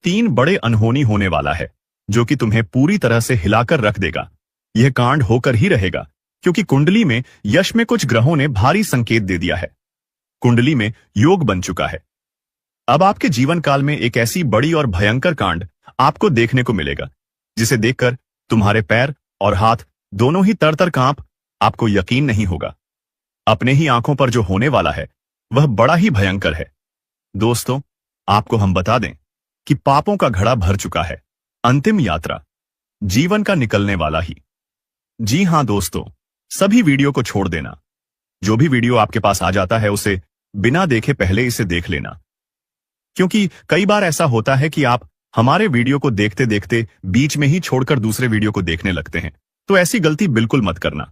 तीन बड़े अनहोनी होने वाला है जो कि तुम्हें पूरी तरह से हिलाकर रख देगा। यह कांड होकर ही रहेगा क्योंकि कुंडली में यश में कुछ ग्रहों ने भारी संकेत दे दिया है। कुंडली में योग बन चुका है। अब आपके जीवन काल में एक ऐसी बड़ी और भयंकर कांड आपको देखने को मिलेगा जिसे देखकर तुम्हारे पैर और हाथ दोनों ही तर-तर कांप। आपको यकीन नहीं होगा। अपने ही आंखों पर जो होने वाला है वह बड़ा ही भयंकर है। दोस्तों, आपको हम बता दें कि पापों का घड़ा भर चुका है। अंतिम यात्रा, जीवन का निकलने वाला ही। जी हां दोस्तों, सभी वीडियो को छोड़ देना। जो भी वीडियो आपके पास आ जाता है उसे बिना देखे पहले इसे देख लेना, क्योंकि कई बार ऐसा होता है कि आप हमारे वीडियो को देखते देखते बीच में ही छोड़कर दूसरे वीडियो को देखने लगते हैं। तो ऐसी गलती बिल्कुल मत करना,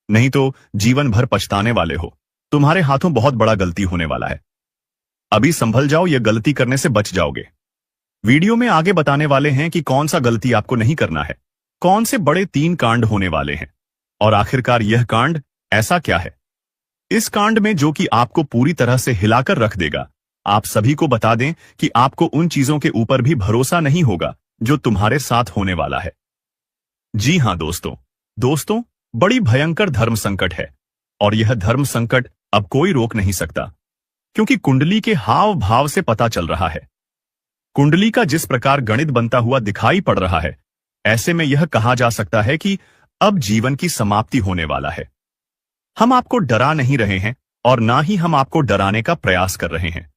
नहीं तो जीवन भर पछताने वाले हो। तुम्हारे हाथों बहुत बड़ा गलती होने वाला है। अभी संभल जाओ, यह गलती करने से बच जाओगे। वीडियो में आगे बताने वाले हैं कि कौन सा गलती आपको नहीं करना है, कौन से बड़े 3 कांड होने वाले हैं और आखिरकार यह कांड ऐसा क्या है। इस कांड में जो कि आपको पूरी तरह से हिलाकर रख देगा। आप सभी को बता दें कि आपको उन चीजों के ऊपर भी भरोसा नहीं होगा जो तुम्हारे साथ होने वाला है। जी हां दोस्तों, बड़ी भयंकर धर्म संकट है और यह धर्म संकट अब कोई रोक नहीं सकता, क्योंकि कुंडली के हाव भाव से पता चल रहा है। कुंडली का जिस प्रकार गणित बनता हुआ दिखाई पड़ रहा है, ऐसे में यह कहा जा सकता है कि अब जीवन की समाप्ति होने वाला है। हम आपको डरा नहीं रहे हैं और ना ही हम आपको डराने का प्रयास कर रहे हैं।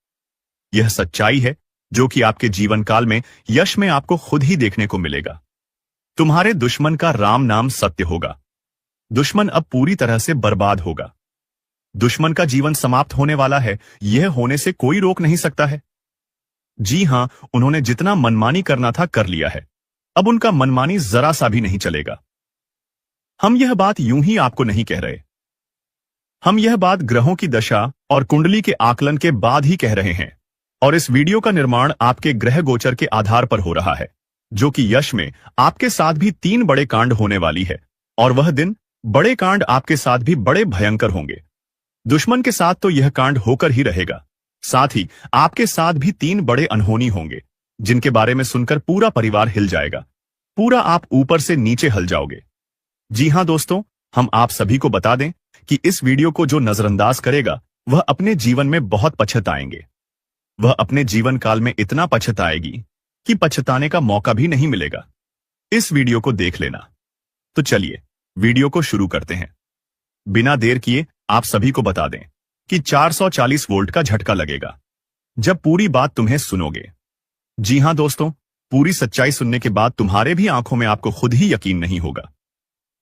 यह सच्चाई है जो कि आपके जीवन काल में यश में आपको खुद ही देखने को मिलेगा। तुम्हारे दुश्मन का राम नाम सत्य होगा। दुश्मन अब पूरी तरह से बर्बाद होगा। दुश्मन का जीवन समाप्त होने वाला है, यह होने से कोई रोक नहीं सकता है। जी हां, उन्होंने जितना मनमानी करना था कर लिया है। अब उनका मनमानी जरा सा भी नहीं चलेगा। हम यह बात यूं ही आपको नहीं कह रहे। हम यह बात ग्रहों की दशा और कुंडली के आकलन के बाद ही कह रहे हैं। और इस वीडियो का निर्माण आपके ग्रह गोचर के आधार पर हो रहा है, जो कि यश में आपके साथ भी 3 बड़े कांड होने वाली है। और वह दिन बड़े कांड आपके साथ भी बड़े भयंकर होंगे। दुश्मन के साथ तो यह कांड होकर ही रहेगा, साथ ही आपके साथ भी 3 बड़े अनहोनी होंगे, जिनके बारे में सुनकर पूरा परिवार हिल जाएगा। पूरा आप ऊपर से नीचे हिल जाओगे। जी हां दोस्तों, हम आप सभी को बता दें कि इस वीडियो को जो नजरअंदाज करेगा वह अपने जीवन में बहुत पछताएंगे। वह अपने जीवन काल में इतना पछताएगी कि पछताने का मौका भी नहीं मिलेगा। इस वीडियो को देख लेना। तो चलिए वीडियो को शुरू करते हैं। बिना देर किए आप सभी को बता दें कि 440 वोल्ट का झटका लगेगा जब पूरी बात तुम्हें सुनोगे। जी हां दोस्तों, पूरी सच्चाई सुनने के बाद तुम्हारे भी आंखों में आपको खुद ही यकीन नहीं होगा।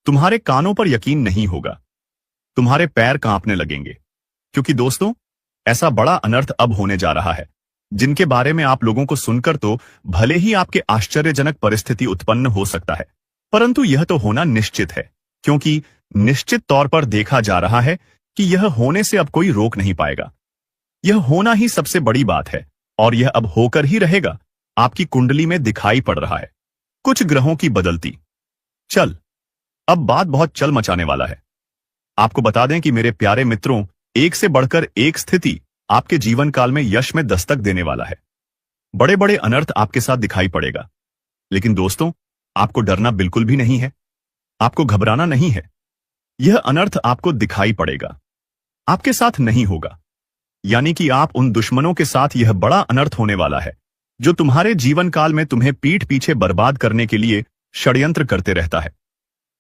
तुम्हारे कानों पर यकीन नहीं होगा। तुम्हारे पैर कांपने लगेंगे, क्योंकि दोस्तों ऐसा बड़ा अनर्थ अब होने जा रहा है जिनके बारे में आप लोगों को सुनकर तो भले ही आपके आश्चर्यजनक परिस्थिति उत्पन्न हो सकता है, परंतु यह तो होना निश्चित है, क्योंकि निश्चित तौर पर देखा जा रहा है कि यह होने से अब कोई रोक नहीं पाएगा। यह होना ही सबसे बड़ी बात है और यह अब होकर ही रहेगा। आपकी कुंडली में दिखाई पड़ रहा है कुछ ग्रहों की बदलती। अब बात बहुत चल मचाने वाला है। आपको बता दें कि मेरे प्यारे मित्रों, एक से बढ़कर एक स्थिति आपके जीवन काल में यश में दस्तक देने वाला है। बड़े बड़े अनर्थ आपके साथ दिखाई पड़ेगा। लेकिन दोस्तों, आपको डरना बिल्कुल भी नहीं है, आपको घबराना नहीं है। यह अनर्थ आपको दिखाई पड़ेगा, आपके साथ नहीं होगा। यानी कि आप उन दुश्मनों के साथ यह बड़ा अनर्थ होने वाला है जो तुम्हारे जीवन काल में तुम्हें पीठ पीछे बर्बाद करने के लिए षड्यंत्र करते रहता है,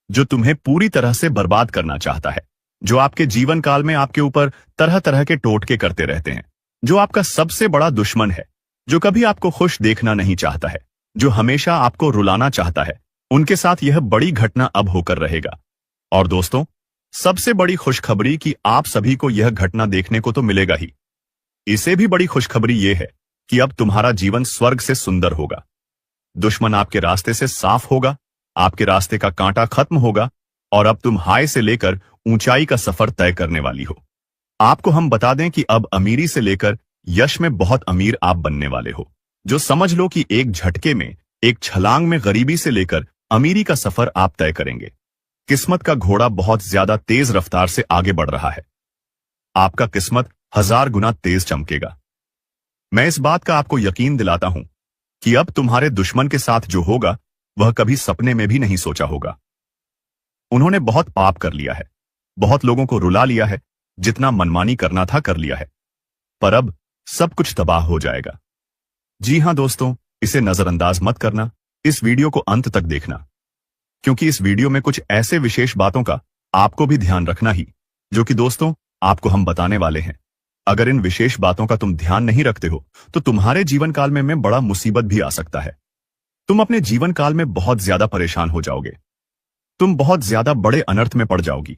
जो तुम्हें पूरी तरह से बर्बाद करना चाहता है, जो आपके जीवन काल में आपके ऊपर तरह तरह के टोटके करते रहते हैं, जो आपका सबसे बड़ा दुश्मन है, जो कभी आपको खुश देखना नहीं चाहता है, जो हमेशा आपको रुलाना चाहता है। उनके साथ यह बड़ी घटना अब होकर रहेगा। और दोस्तों, सबसे बड़ी खुशखबरी कि आप सभी को यह घटना देखने को तो मिलेगा ही। इसे भी बड़ी खुशखबरी यह है कि अब तुम्हारा जीवन स्वर्ग से सुंदर होगा। दुश्मन आपके रास्ते से साफ होगा, आपके रास्ते का कांटा खत्म होगा और अब तुम हाई से लेकर ऊंचाई का सफर तय करने वाली हो। आपको हम बता दें कि अब अमीरी से लेकर यश में बहुत अमीर आप बनने वाले हो, जो समझ लो कि एक झटके में, एक छलांग में गरीबी से लेकर अमीरी का सफर आप तय करेंगे। किस्मत का घोड़ा बहुत ज्यादा तेज रफ्तार से आगे बढ़ रहा है। आपका किस्मत 1000 गुना तेज चमकेगा। मैं इस बात का आपको यकीन दिलाता हूं कि अब तुम्हारे दुश्मन के साथ जो होगा वह कभी सपने में भी नहीं सोचा होगा। उन्होंने बहुत पाप कर लिया है, बहुत लोगों को रुला लिया है, जितना मनमानी करना था कर लिया है, पर अब सब कुछ तबाह हो जाएगा। जी हां दोस्तों, इसे नजरअंदाज मत करना, इस वीडियो को अंत तक देखना, क्योंकि इस वीडियो में कुछ ऐसे विशेष बातों का आपको भी ध्यान रखना ही, जो कि दोस्तों आपको हम बताने वाले हैं। अगर इन विशेष बातों का तुम ध्यान नहीं रखते हो तो तुम्हारे जीवन काल में बड़ा मुसीबत भी आ सकता है। तुम अपने जीवन काल में बहुत ज्यादा परेशान हो जाओगे, तुम बहुत ज्यादा बड़े अनर्थ में पड़ जाओगी,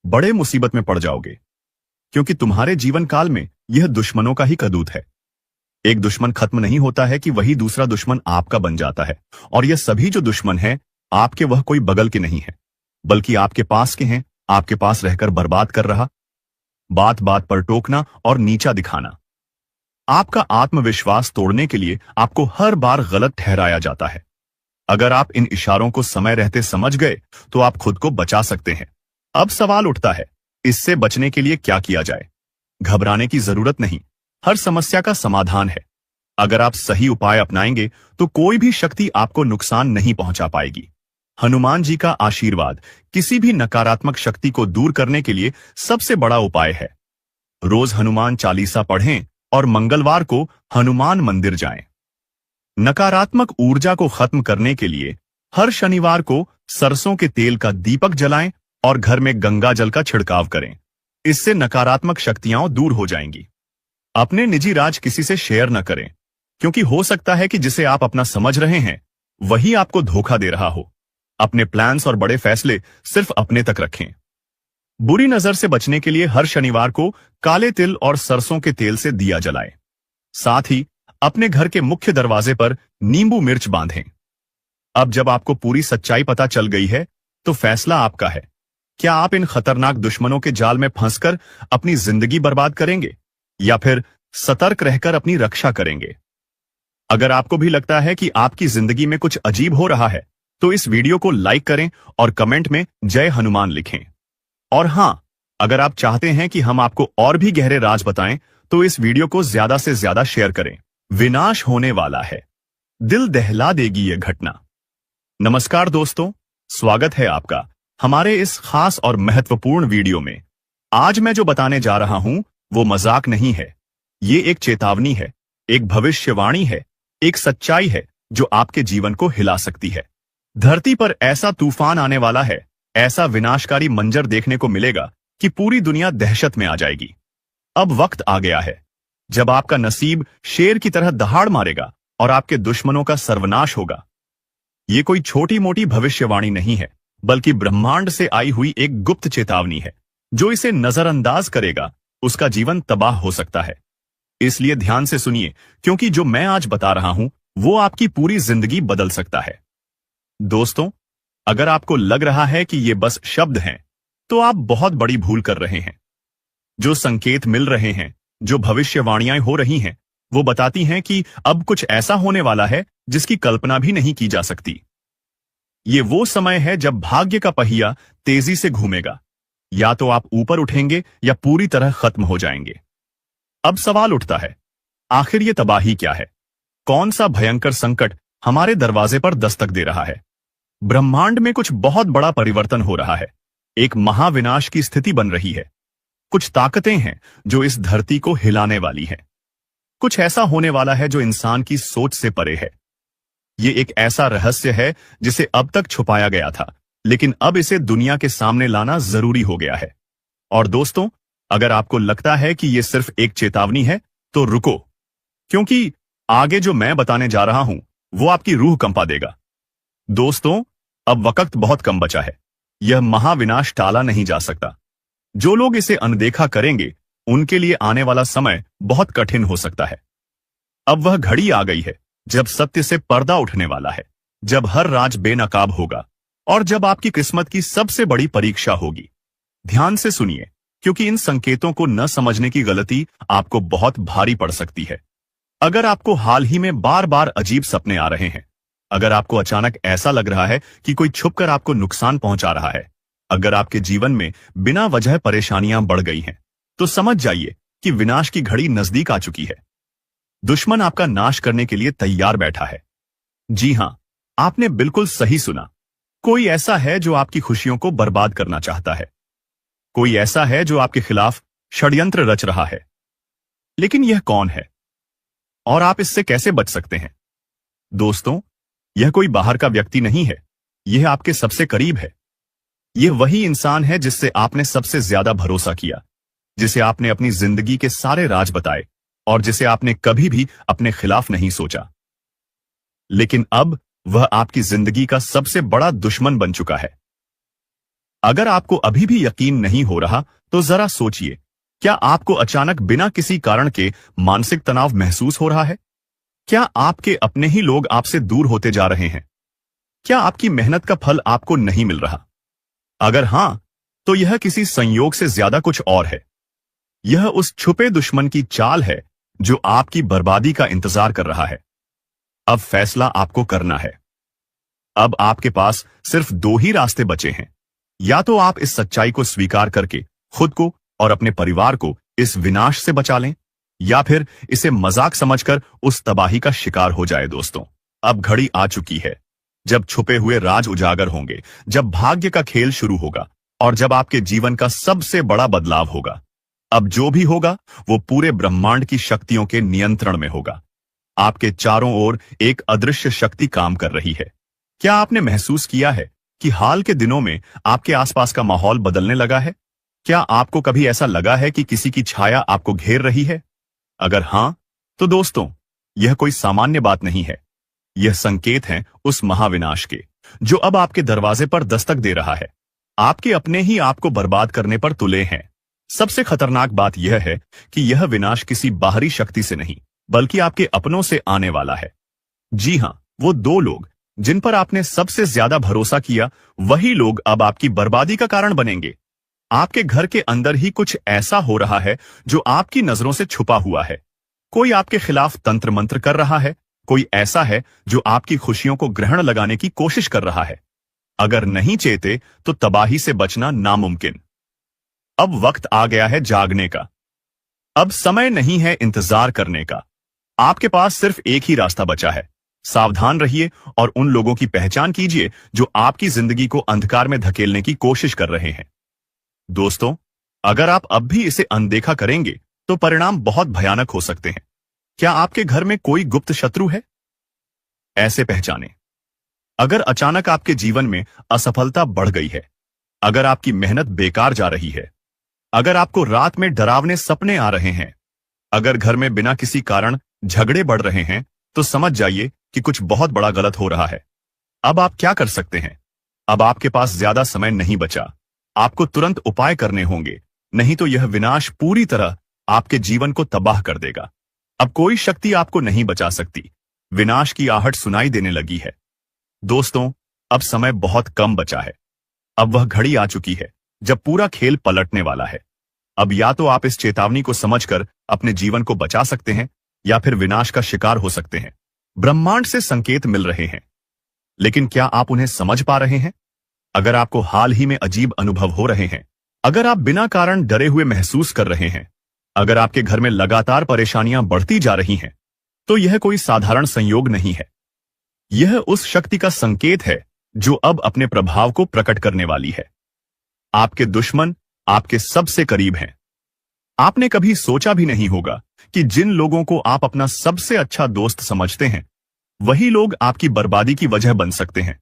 बड़े मुसीबत में पड़ जाओगे, क्योंकि तुम्हारे जीवन काल में यह दुश्मनों का ही कदूत है। एक दुश्मन खत्म नहीं होता है कि वही दूसरा दुश्मन आपका बन जाता है, और यह सभी जो दुश्मन हैं आपके, वह कोई बगल के नहीं है, बल्कि आपके पास के हैं, आपके पास रहकर बर्बाद कर रहा, बात बात पर टोकना और नीचा दिखाना। आपका आत्मविश्वास तोड़ने के लिए आपको हर बार गलत ठहराया जाता है। अगर आप इन इशारों को समय रहते समझ गए तो आप खुद को बचा सकते हैं। अब सवाल उठता है, इससे बचने के लिए क्या किया जाए? घबराने की जरूरत नहीं, हर समस्या का समाधान है। अगर आप सही उपाय अपनाएंगे तो कोई भी शक्ति आपको नुकसान नहीं पहुंचा पाएगी। हनुमान जी का आशीर्वाद किसी भी नकारात्मक शक्ति को दूर करने के लिए सबसे बड़ा उपाय है। रोज हनुमान चालीसा पढ़ें और मंगलवार को हनुमान मंदिर जाएं। नकारात्मक ऊर्जा को खत्म करने के लिए हर शनिवार को सरसों के तेल का दीपक जलाएं और घर में गंगा जल का छिड़काव करें। इससे नकारात्मक शक्तियां दूर हो जाएंगी। अपने निजी राज किसी से शेयर न करें, क्योंकि हो सकता है कि जिसे आप अपना समझ रहे हैं वही आपको धोखा दे रहा हो। अपने प्लान्स और बड़े फैसले सिर्फ अपने तक रखें। बुरी नजर से बचने के लिए हर शनिवार को काले तिल और सरसों के तेल से दिया जलाएं। साथ ही अपने घर के मुख्य दरवाजे पर नींबू मिर्च बांधें। अब जब आपको पूरी सच्चाई पता चल गई है तो फैसला आपका है। क्या आप इन खतरनाक दुश्मनों के जाल में फंसकर अपनी जिंदगी बर्बाद करेंगे या फिर सतर्क रहकर अपनी रक्षा करेंगे? अगर आपको भी लगता है कि आपकी जिंदगी में कुछ अजीब हो रहा है तो इस वीडियो को लाइक करें और कमेंट में जय हनुमान लिखें। और हां, अगर आप चाहते हैं कि हम आपको और भी गहरे राज बताएं तो इस वीडियो को ज्यादा से ज्यादा शेयर करें। विनाश होने वाला है, दिल दहला देगी यह घटना। नमस्कार दोस्तों, स्वागत है आपका हमारे इस खास और महत्वपूर्ण वीडियो में। आज मैं जो बताने जा रहा हूं वो मजाक नहीं है, ये एक चेतावनी है, एक भविष्यवाणी है, एक सच्चाई है जो आपके जीवन को हिला सकती है। धरती पर ऐसा तूफान आने वाला है, ऐसा विनाशकारी मंजर देखने को मिलेगा कि पूरी दुनिया दहशत में आ जाएगी। अब वक्त आ गया है जब आपका नसीब शेर की तरह दहाड़ मारेगा और आपके दुश्मनों का सर्वनाश होगा। ये कोई छोटी मोटी भविष्यवाणी नहीं है, बल्कि ब्रह्मांड से आई हुई एक गुप्त चेतावनी है। जो इसे नजरअंदाज करेगा उसका जीवन तबाह हो सकता है। इसलिए ध्यान से सुनिए, क्योंकि जो मैं आज बता रहा हूं वो आपकी पूरी जिंदगी बदल सकता है। दोस्तों, अगर आपको लग रहा है कि ये बस शब्द हैं, तो आप बहुत बड़ी भूल कर रहे हैं। जो संकेत मिल रहे हैं, जो भविष्यवाणियां हो रही हैं, वो बताती हैं कि अब कुछ ऐसा होने वाला है जिसकी कल्पना भी नहीं की जा सकती। ये वो समय है जब भाग्य का पहिया तेजी से घूमेगा। या तो आप ऊपर उठेंगे या पूरी तरह खत्म हो जाएंगे। अब सवाल उठता है, आखिर ये तबाही क्या है? कौन सा भयंकर संकट हमारे दरवाजे पर दस्तक दे रहा है? ब्रह्मांड में कुछ बहुत बड़ा परिवर्तन हो रहा है। एक महाविनाश की स्थिति बन रही है। कुछ ताकतें हैं जो इस धरती को हिलाने वाली हैं। कुछ ऐसा होने वाला है जो इंसान की सोच से परे है। ये एक ऐसा रहस्य है जिसे अब तक छुपाया गया था, लेकिन अब इसे दुनिया के सामने लाना जरूरी हो गया है। और दोस्तों, अगर आपको लगता है कि यह सिर्फ एक चेतावनी है तो रुको, क्योंकि आगे जो मैं बताने जा रहा हूं वो आपकी रूह कंपा देगा। दोस्तों, अब वक्त बहुत कम बचा है। यह महाविनाश टाला नहीं जा सकता। जो लोग इसे अनदेखा करेंगे उनके लिए आने वाला समय बहुत कठिन हो सकता है। अब वह घड़ी आ गई है जब सत्य से पर्दा उठने वाला है, जब हर राज बेनकाब होगा और जब आपकी किस्मत की सबसे बड़ी परीक्षा होगी। ध्यान से सुनिए, क्योंकि इन संकेतों को न समझने की गलती आपको बहुत भारी पड़ सकती है। अगर आपको हाल ही में बार बार अजीब सपने आ रहे हैं, अगर आपको अचानक ऐसा लग रहा है कि कोई छुपकर आपको नुकसान पहुंचा रहा है, अगर आपके जीवन में बिना वजह परेशानियां बढ़ गई हैं, तो समझ जाइए कि विनाश की घड़ी नजदीक आ चुकी है। दुश्मन आपका नाश करने के लिए तैयार बैठा है। जी हां, आपने बिल्कुल सही सुना। कोई ऐसा है जो आपकी खुशियों को बर्बाद करना चाहता है। कोई ऐसा है जो आपके खिलाफ षड्यंत्र रच रहा है। लेकिन यह कौन है और आप इससे कैसे बच सकते हैं? दोस्तों, यह कोई बाहर का व्यक्ति नहीं है। यह आपके सबसे करीब है। यह वही इंसान है जिससे आपने सबसे ज्यादा भरोसा किया, जिसे आपने अपनी जिंदगी के सारे राज बताए और जिसे आपने कभी भी अपने खिलाफ नहीं सोचा। लेकिन अब वह आपकी जिंदगी का सबसे बड़ा दुश्मन बन चुका है। अगर आपको अभी भी यकीन नहीं हो रहा तो जरा सोचिए, क्या आपको अचानक बिना किसी कारण के मानसिक तनाव महसूस हो रहा है? क्या आपके अपने ही लोग आपसे दूर होते जा रहे हैं? क्या आपकी मेहनत का फल आपको नहीं मिल रहा? अगर हां, तो यह किसी संयोग से ज्यादा कुछ और है। यह उस छुपे दुश्मन की चाल है जो आपकी बर्बादी का इंतजार कर रहा है। अब फैसला आपको करना है। अब आपके पास सिर्फ दो ही रास्ते बचे हैं। या तो आप इस सच्चाई को स्वीकार करके खुद को और अपने परिवार को इस विनाश से बचा लें, या फिर इसे मजाक समझकर उस तबाही का शिकार हो जाए। दोस्तों, अब घड़ी आ चुकी है जब छुपे हुए राज उजागर होंगे, जब भाग्य का खेल शुरू होगा और जब आपके जीवन का सबसे बड़ा बदलाव होगा। अब जो भी होगा वो पूरे ब्रह्मांड की शक्तियों के नियंत्रण में होगा। आपके चारों ओर एक अदृश्य शक्ति काम कर रही है। क्या आपने महसूस किया है कि हाल के दिनों में आपके आसपास का माहौल बदलने लगा है? क्या आपको कभी ऐसा लगा है कि किसी की छाया आपको घेर रही है? अगर हां, तो दोस्तों, यह कोई सामान्य बात नहीं है। यह संकेत हैं उस महाविनाश के, जो अब आपके दरवाजे पर दस्तक दे रहा है। आपके अपने ही आपको बर्बाद करने पर तुले हैं। सबसे खतरनाक बात यह है कि यह विनाश किसी बाहरी शक्ति से नहीं, बल्कि आपके अपनों से आने वाला है। जी हां, वो दो लोग जिन पर आपने सबसे ज्यादा भरोसा किया, वही लोग अब आपकी बर्बादी का कारण बनेंगे। आपके घर के अंदर ही कुछ ऐसा हो रहा है जो आपकी नजरों से छुपा हुआ है। कोई आपके खिलाफ तंत्र मंत्र कर रहा है। कोई ऐसा है जो आपकी खुशियों को ग्रहण लगाने की कोशिश कर रहा है। अगर नहीं चेते तो तबाही से बचना नामुमकिन। अब वक्त आ गया है जागने का। अब समय नहीं है इंतजार करने का। आपके पास सिर्फ एक ही रास्ता बचा है। सावधान रहिए और उन लोगों की पहचान कीजिए जो आपकी जिंदगी को अंधकार में धकेलने की कोशिश कर रहे हैं। दोस्तों, अगर आप अब भी इसे अनदेखा करेंगे तो परिणाम बहुत भयानक हो सकते हैं। क्या आपके घर में कोई गुप्त शत्रु है? ऐसे पहचाने। अगर अचानक आपके जीवन में असफलता बढ़ गई है, अगर आपकी मेहनत बेकार जा रही है, अगर आपको रात में डरावने सपने आ रहे हैं, अगर घर में बिना किसी कारण झगड़े बढ़ रहे हैं, तो समझ जाइए कि कुछ बहुत बड़ा गलत हो रहा है। अब आप क्या कर सकते हैं? अब आपके पास ज्यादा समय नहीं बचा। आपको तुरंत उपाय करने होंगे, नहीं तो यह विनाश पूरी तरह आपके जीवन को तबाह कर देगा। अब कोई शक्ति आपको नहीं बचा सकती। विनाश की आहट सुनाई देने लगी है। दोस्तों, अब समय बहुत कम बचा है। अब वह घड़ी आ चुकी है जब पूरा खेल पलटने वाला है। अब या तो आप इस चेतावनी को समझकर अपने जीवन को बचा सकते हैं, या फिर विनाश का शिकार हो सकते हैं। ब्रह्मांड से संकेत मिल रहे हैं, लेकिन क्या आप उन्हें समझ पा रहे हैं? अगर आपको हाल ही में अजीब अनुभव हो रहे हैं, अगर आप बिना कारण डरे हुए महसूस कर रहे हैं, अगर आपके घर में लगातार परेशानियां बढ़ती जा रही हैं, तो यह कोई साधारण संयोग नहीं है। यह उस शक्ति का संकेत है जो अब अपने प्रभाव को प्रकट करने वाली है। आपके दुश्मन आपके सबसे करीब हैं। आपने कभी सोचा भी नहीं होगा कि जिन लोगों को आप अपना सबसे अच्छा दोस्त समझते हैं, वही लोग आपकी बर्बादी की वजह बन सकते हैं।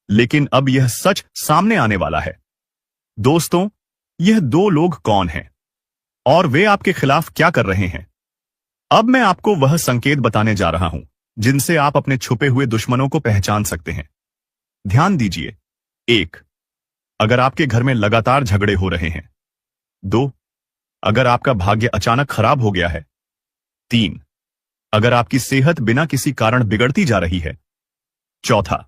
लेकिन अब यह सच सामने आने वाला है। दोस्तों, यह दो लोग कौन हैं और वे आपके खिलाफ क्या कर रहे हैं? अब मैं आपको वह संकेत बताने जा रहा हूं जिनसे आप अपने छुपे हुए दुश्मनों को पहचान सकते हैं। ध्यान दीजिए। 1. अगर आपके घर में लगातार झगड़े हो रहे हैं। 2. अगर आपका भाग्य अचानक खराब हो गया है। 3. अगर आपकी सेहत बिना किसी कारण बिगड़ती जा रही है। 4.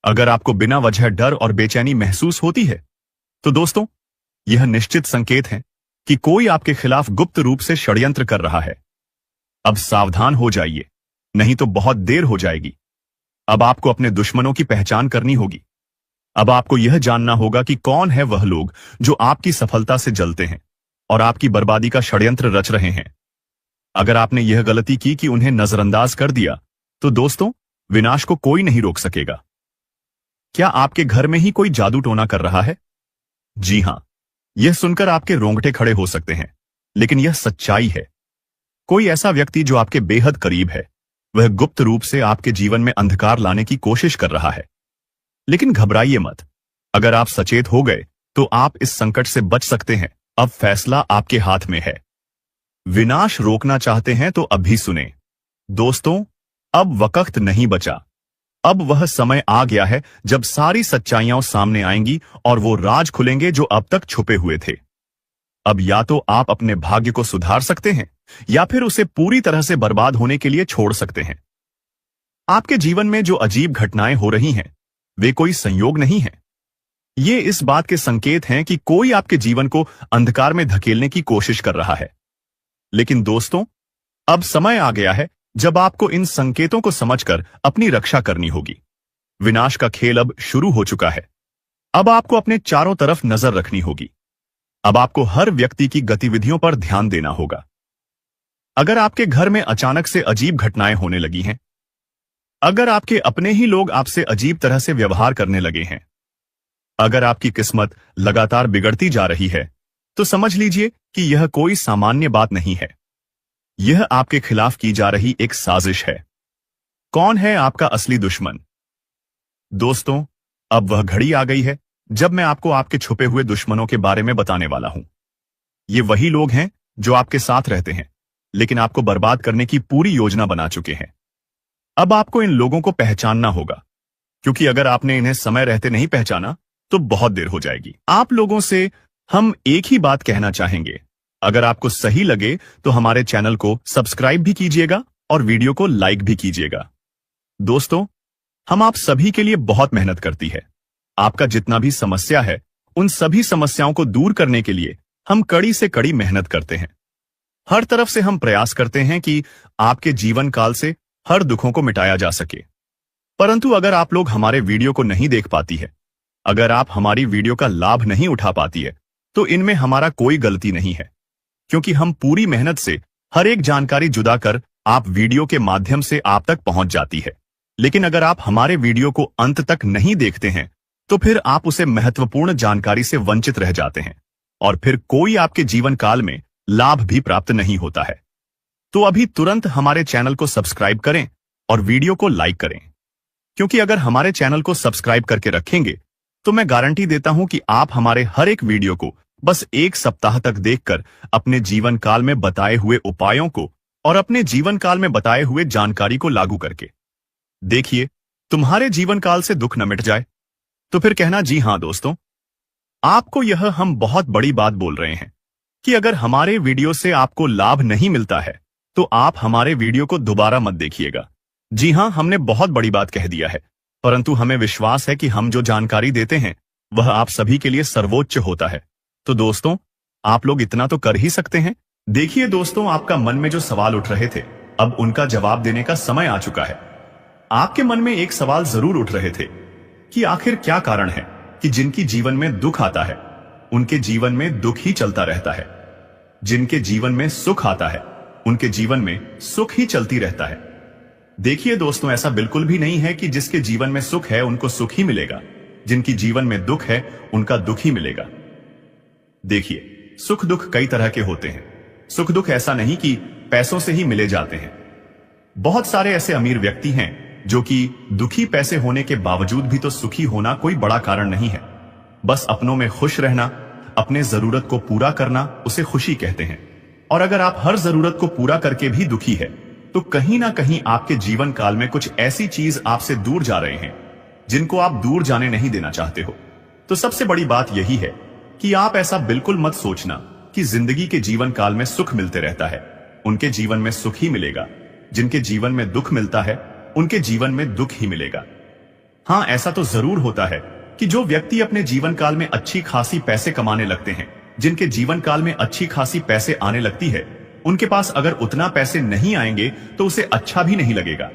अगर आपको बिना वजह डर और बेचैनी महसूस होती है। तो दोस्तों, यह निश्चित संकेत है कि कोई आपके खिलाफ गुप्त रूप से षड्यंत्र कर रहा है। अब सावधान हो जाइए, नहीं तो बहुत देर हो जाएगी। अब आपको अपने दुश्मनों की पहचान करनी होगी। अब आपको यह जानना होगा कि कौन है वह लोग जो आपकी सफलता से जलते हैं और आपकी बर्बादी का षड्यंत्र रच रहे हैं। अगर आपने यह गलती की कि उन्हें नजरअंदाज कर दिया, तो दोस्तों, विनाश को कोई नहीं रोक सकेगा। क्या आपके घर में ही कोई जादू टोना कर रहा है? जी हां, यह सुनकर आपके रोंगटे खड़े हो सकते हैं, लेकिन यह सच्चाई है। कोई ऐसा व्यक्ति जो आपके बेहद करीब है, वह गुप्त रूप से आपके जीवन में अंधकार लाने की कोशिश कर रहा है। लेकिन घबराइए मत। अगर आप सचेत हो गए तो आप इस संकट से बच सकते हैं। अब फैसला आपके हाथ में है। विनाश रोकना चाहते हैं तो अभी सुने। दोस्तों, अब वक्त नहीं बचा। अब वह समय आ गया है जब सारी सच्चाइयां सामने आएंगी और वो राज खुलेंगे जो अब तक छुपे हुए थे। अब या तो आप अपने भाग्य को सुधार सकते हैं या फिर उसे पूरी तरह से बर्बाद होने के लिए छोड़ सकते हैं। आपके जीवन में जो अजीब घटनाएं हो रही हैं, वे कोई संयोग नहीं है। ये इस बात के संकेत हैं कि कोई आपके जीवन को अंधकार में धकेलने की कोशिश कर रहा है। लेकिन दोस्तों, अब समय आ गया है जब आपको इन संकेतों को समझकर अपनी रक्षा करनी होगी। विनाश का खेल अब शुरू हो चुका है। अब आपको अपने चारों तरफ नजर रखनी होगी। अब आपको हर व्यक्ति की गतिविधियों पर ध्यान देना होगा। अगर आपके घर में अचानक से अजीब घटनाएं होने लगी हैं, अगर आपके अपने ही लोग आपसे अजीब तरह से व्यवहार करने लगे हैं, अगर आपकी किस्मत लगातार बिगड़ती जा रही है, तो समझ लीजिए कि यह कोई सामान्य बात नहीं है। यह आपके खिलाफ की जा रही एक साजिश है। कौन है आपका असली दुश्मन? दोस्तों, अब वह घड़ी आ गई है जब मैं आपको आपके छुपे हुए दुश्मनों के बारे में बताने वाला हूं। ये वही लोग हैं जो आपके साथ रहते हैं, लेकिन आपको बर्बाद करने की पूरी योजना बना चुके हैं। अब आपको इन लोगों को पहचानना होगा, क्योंकि अगर आपने इन्हें समय रहते नहीं पहचाना तो बहुत देर हो जाएगी। आप लोगों से हम एक ही बात कहना चाहेंगे। अगर आपको सही लगे तो हमारे चैनल को सब्सक्राइब भी कीजिएगा और वीडियो को लाइक भी कीजिएगा। दोस्तों, हम आप सभी के लिए बहुत मेहनत करती है। आपका जितना भी समस्या है, उन सभी समस्याओं को दूर करने के लिए हम कड़ी से कड़ी मेहनत करते हैं। हर तरफ से हम प्रयास करते हैं कि आपके जीवन काल से हर दुखों को मिटाया जा सके। परंतु अगर आप लोग हमारे वीडियो को नहीं देख पाती है, अगर आप हमारी वीडियो का लाभ नहीं उठा पाती है, तो इनमें हमारा कोई गलती नहीं है, क्योंकि हम पूरी मेहनत से हर एक जानकारी जुदा कर आप वीडियो के माध्यम से आप तक पहुंच जाती है। लेकिन अगर आप हमारे वीडियो को अंत तक नहीं देखते हैं, तो फिर आप उसे महत्वपूर्ण जानकारी से वंचित रह जाते हैं और फिर कोई आपके जीवन काल में लाभ भी प्राप्त नहीं होता है। तो अभी तुरंत हमारे चैनल को सब्सक्राइब करें और वीडियो को लाइक करें, क्योंकि अगर हमारे चैनल को सब्सक्राइब करके रखेंगे तो मैं गारंटी देता हूं कि आप हमारे हर एक वीडियो को बस एक सप्ताह तक देखकर अपने जीवन काल में बताए हुए उपायों को और अपने जीवन काल में बताए हुए जानकारी को लागू करके देखिए, तुम्हारे जीवन काल से दुख न मिट जाए। तो फिर कहना जी हां दोस्तों, आपको यह हम बहुत बड़ी बात बोल रहे हैं कि अगर हमारे वीडियो से आपको लाभ नहीं मिलता है तो आप हमारे वीडियो को दोबारा मत देखिएगा। जी हां, हमने बहुत बड़ी बात कह दिया है, परंतु हमें विश्वास है कि हम जो जानकारी देते हैं वह आप सभी के लिए सर्वोच्च होता है। तो दोस्तों, आप लोग इतना तो कर ही सकते हैं। देखिए दोस्तों, आपका मन में जो सवाल उठ रहे थे, अब उनका जवाब देने का समय आ चुका है। आपके मन में एक सवाल जरूर उठ रहे थे कि आखिर क्या कारण है कि जिनकी जीवन में दुख आता है उनके जीवन में दुख ही चलता रहता है, जिनके जीवन में सुख आता है उनके जीवन में सुख ही चलती रहता है। देखिए दोस्तों, ऐसा बिल्कुल भी नहीं है कि जिसके जीवन में सुख है उनको सुख ही मिलेगा, जिनकी जीवन में दुख है उनका दुख ही मिलेगा। देखिए, सुख दुख कई तरह के होते हैं। सुख दुख ऐसा नहीं कि पैसों से ही मिले जाते हैं। बहुत सारे ऐसे अमीर व्यक्ति हैं जो कि दुखी पैसे होने के बावजूद भी तो सुखी होना कोई बड़ा कारण नहीं है। बस अपनों में खुश रहना, अपने जरूरत को पूरा करना, उसे खुशी कहते हैं। और अगर आप हर जरूरत को पूरा करके भी दुखी है तो कहीं ना कहीं आपके जीवन काल में कुछ ऐसी चीज आपसे दूर जा रहे हैं जिनको आप दूर जाने नहीं देना चाहते हो। तो सबसे बड़ी बात यही है कि आप ऐसा बिल्कुल मत सोचना कि जिंदगी के जीवन काल में सुख मिलते रहता है, उनके जीवन में सुख ही मिलेगा। जिनके जीवन में दुख मिलता है उनके जीवन में दुख ही मिलेगा। हां, ऐसा तो जरूर होता है कि जो व्यक्ति अपने जीवन काल में अच्छी खासी पैसे कमाने लगते हैं, जिनके जीवन काल में अच्छी खासी पैसे आने लगती है, उनके पास अगर उतना पैसे नहीं आएंगे तो उसे अच्छा भी नहीं लगेगा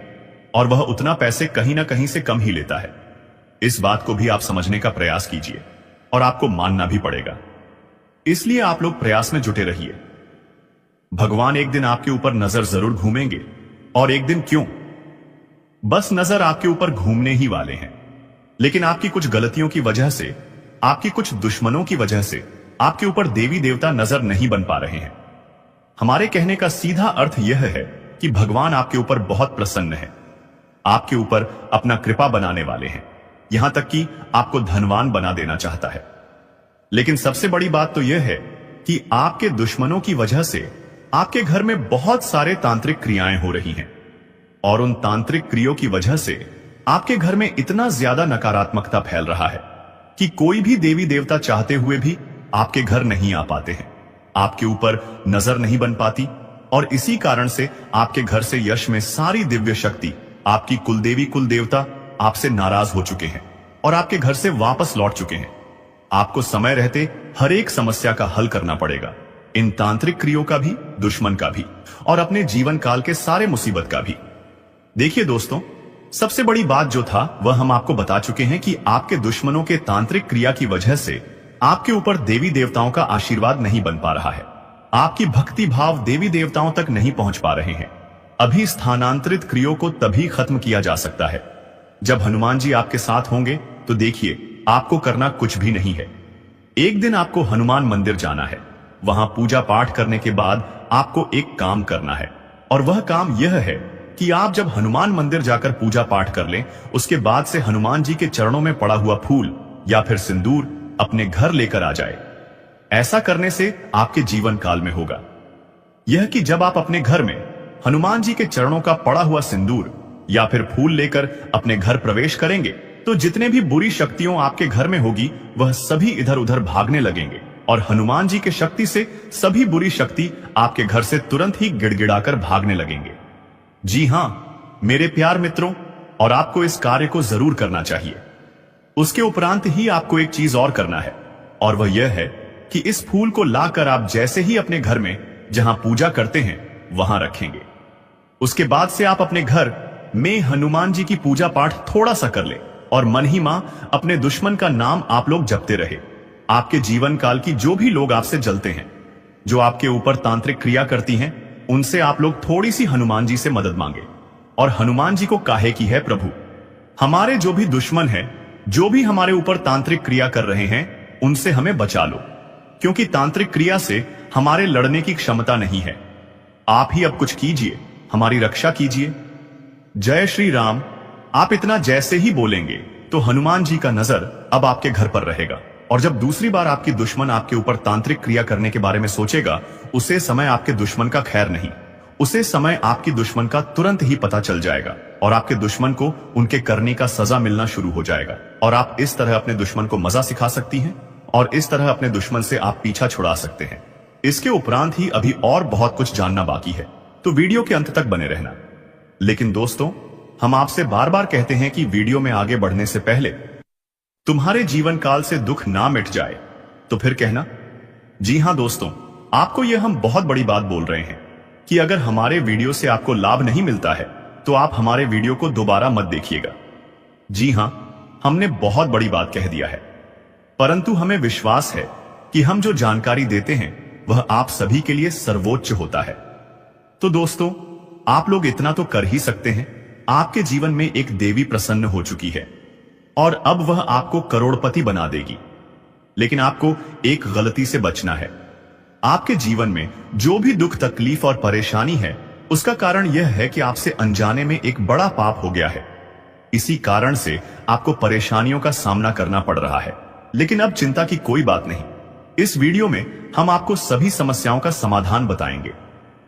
और वह उतना पैसे कहीं ना कहीं से कम ही लेता है। इस बात को भी आप समझने का प्रयास कीजिए और आपको मानना भी पड़ेगा। इसलिए आप लोग प्रयास में जुटे रहिए। भगवान एक दिन आपके ऊपर नजर जरूर घूमेंगे, और एक दिन क्यों, बस नजर आपके ऊपर घूमने ही वाले हैं। लेकिन आपकी कुछ गलतियों की वजह से, आपकी कुछ दुश्मनों की वजह से आपके ऊपर देवी देवता नजर नहीं बन पा रहे हैं। हमारे कहने का सीधा अर्थ यह है कि भगवान आपके ऊपर बहुत प्रसन्न है, आपके ऊपर अपना कृपा बनाने वाले हैं, यहां तक कि आपको धनवान बना देना चाहता है। लेकिन सबसे बड़ी बात तो यह है कि आपके दुश्मनों की वजह से आपके घर में बहुत सारे तांत्रिक क्रियाएं हो रही हैं, और उन तांत्रिक क्रियों की वजह से आपके घर में इतना ज्यादा नकारात्मकता फैल रहा है कि कोई भी देवी देवता चाहते हुए भी आपके घर नहीं आ पाते हैं, आपके ऊपर नजर नहीं बन पाती, और इसी कारण से आपके घर से यश में सारी दिव्य शक्ति, आपकी कुलदेवी कुल देवता आपसे नाराज हो चुके हैं और आपके घर से वापस लौट चुके हैं। आपको समय रहते हर एक समस्या का हल करना पड़ेगा, इन तांत्रिक क्रियों का भी, दुश्मन का भी, और अपने जीवन काल के सारे मुसीबत का भी। देखिए दोस्तों, सबसे बड़ी बात जो था वह हम आपको बता चुके हैं कि आपके दुश्मनों के तांत्रिक क्रिया की वजह से आपके ऊपर देवी देवताओं का आशीर्वाद नहीं बन पा रहा है, आपकी भक्ति भाव देवी देवताओं तक नहीं पहुंच पा रहे हैं। अभी स्थानांतरित क्रियों को तभी खत्म किया जा सकता है जब हनुमान जी आपके साथ होंगे। तो देखिए, आपको करना कुछ भी नहीं है। एक दिन आपको हनुमान मंदिर जाना है, वहां पूजा पाठ करने के बाद आपको एक काम करना है, और वह काम यह है कि आप जब हनुमान मंदिर जाकर पूजा पाठ कर लें, उसके बाद से हनुमान जी के चरणों में पड़ा हुआ फूल या फिर सिंदूर अपने घर लेकर आ जाए। ऐसा करने से आपके जीवन काल में होगा यह कि जब आप अपने घर में हनुमान जी के चरणों का पड़ा हुआ सिंदूर या फिर फूल लेकर अपने घर प्रवेश करेंगे, तो जितने भी बुरी शक्तियों आपके घर में होगी वह सभी इधर उधर भागने लगेंगे, और हनुमान जी के शक्ति से सभी बुरी शक्ति आपके घर से तुरंत ही गिड़गिड़ाकर भागने लगेंगे। जी हां मेरे प्यार मित्रों, और आपको इस कार्य को जरूर करना चाहिए। उसके उपरांत ही आपको एक चीज और करना है, और वह यह है कि इस फूल को लाकर आप जैसे ही अपने घर में जहां पूजा करते हैं वहां रखेंगे। उसके बाद से आप अपने घर में हनुमान जी की पूजा पाठ थोड़ा सा कर ले, और मन ही मां अपने दुश्मन का नाम आप लोग जपते रहे। आपके जीवन काल की जो भी लोग आपसे जलते हैं, जो आपके ऊपर तांत्रिक क्रिया करती हैं, उनसे आप लोग थोड़ी सी हनुमान जी से मदद मांगे, और हनुमान जी को काहे की है, प्रभु हमारे जो भी दुश्मन है, जो भी हमारे ऊपर तांत्रिक क्रिया कर रहे हैं, उनसे हमें बचा लो, क्योंकि तांत्रिक क्रिया से हमारे लड़ने की क्षमता नहीं है। आप ही अब कुछ कीजिए, हमारी रक्षा कीजिए। जय श्री राम। आप इतना जैसे ही बोलेंगे तो हनुमान जी का नजर अब आपके घर पर रहेगा, और जब दूसरी बार आपकी दुश्मन आपके ऊपर तांत्रिक क्रिया करने के बारे में सोचेगा, उसे समय आपके दुश्मन का खैर नहीं, उसे समय आपकी दुश्मन का तुरंत ही पता चल जाएगा, और आपके दुश्मन को उनके करने का सजा मिलना शुरू हो जाएगा। और आप इस तरह अपने दुश्मन को मजा सिखा सकती हैं, और इस तरह अपने दुश्मन से आप पीछा छुड़ा सकते हैं। इसके उपरांत ही अभी और बहुत कुछ जानना बाकी है, तो वीडियो के अंत तक बने रहना। लेकिन दोस्तों, हम आपसे बार बार कहते हैं कि वीडियो में आगे बढ़ने से पहले तुम्हारे जीवन काल से दुख ना मिट जाए तो फिर कहना। जी हां दोस्तों, आपको यह हम बहुत बड़ी बात बोल रहे हैं कि अगर हमारे वीडियो से आपको लाभ नहीं मिलता है तो आप हमारे वीडियो को दोबारा मत देखिएगा। जी हां, हमने बहुत बड़ी बात कह दिया है, परंतु हमें विश्वास है कि हम जो जानकारी देते हैं वह आप सभी के लिए सर्वोच्च होता है। तो दोस्तों, आप लोग इतना तो कर ही सकते हैं, आपके जीवन में एक देवी प्रसन्न हो चुकी है, और अब वह आपको करोड़पति बना देगी। लेकिन आपको एक गलती से बचना है। आपके जीवन में जो भी दुख तकलीफ और परेशानी है, उसका कारण यह है कि आपसे अनजाने में एक बड़ा पाप हो गया है। इसी कारण से आपको परेशानियों का सामना करना पड़ रहा है। लेकिन अब चिंता की कोई बात नहीं, इस वीडियो में हम आपको सभी समस्याओं का समाधान बताएंगे।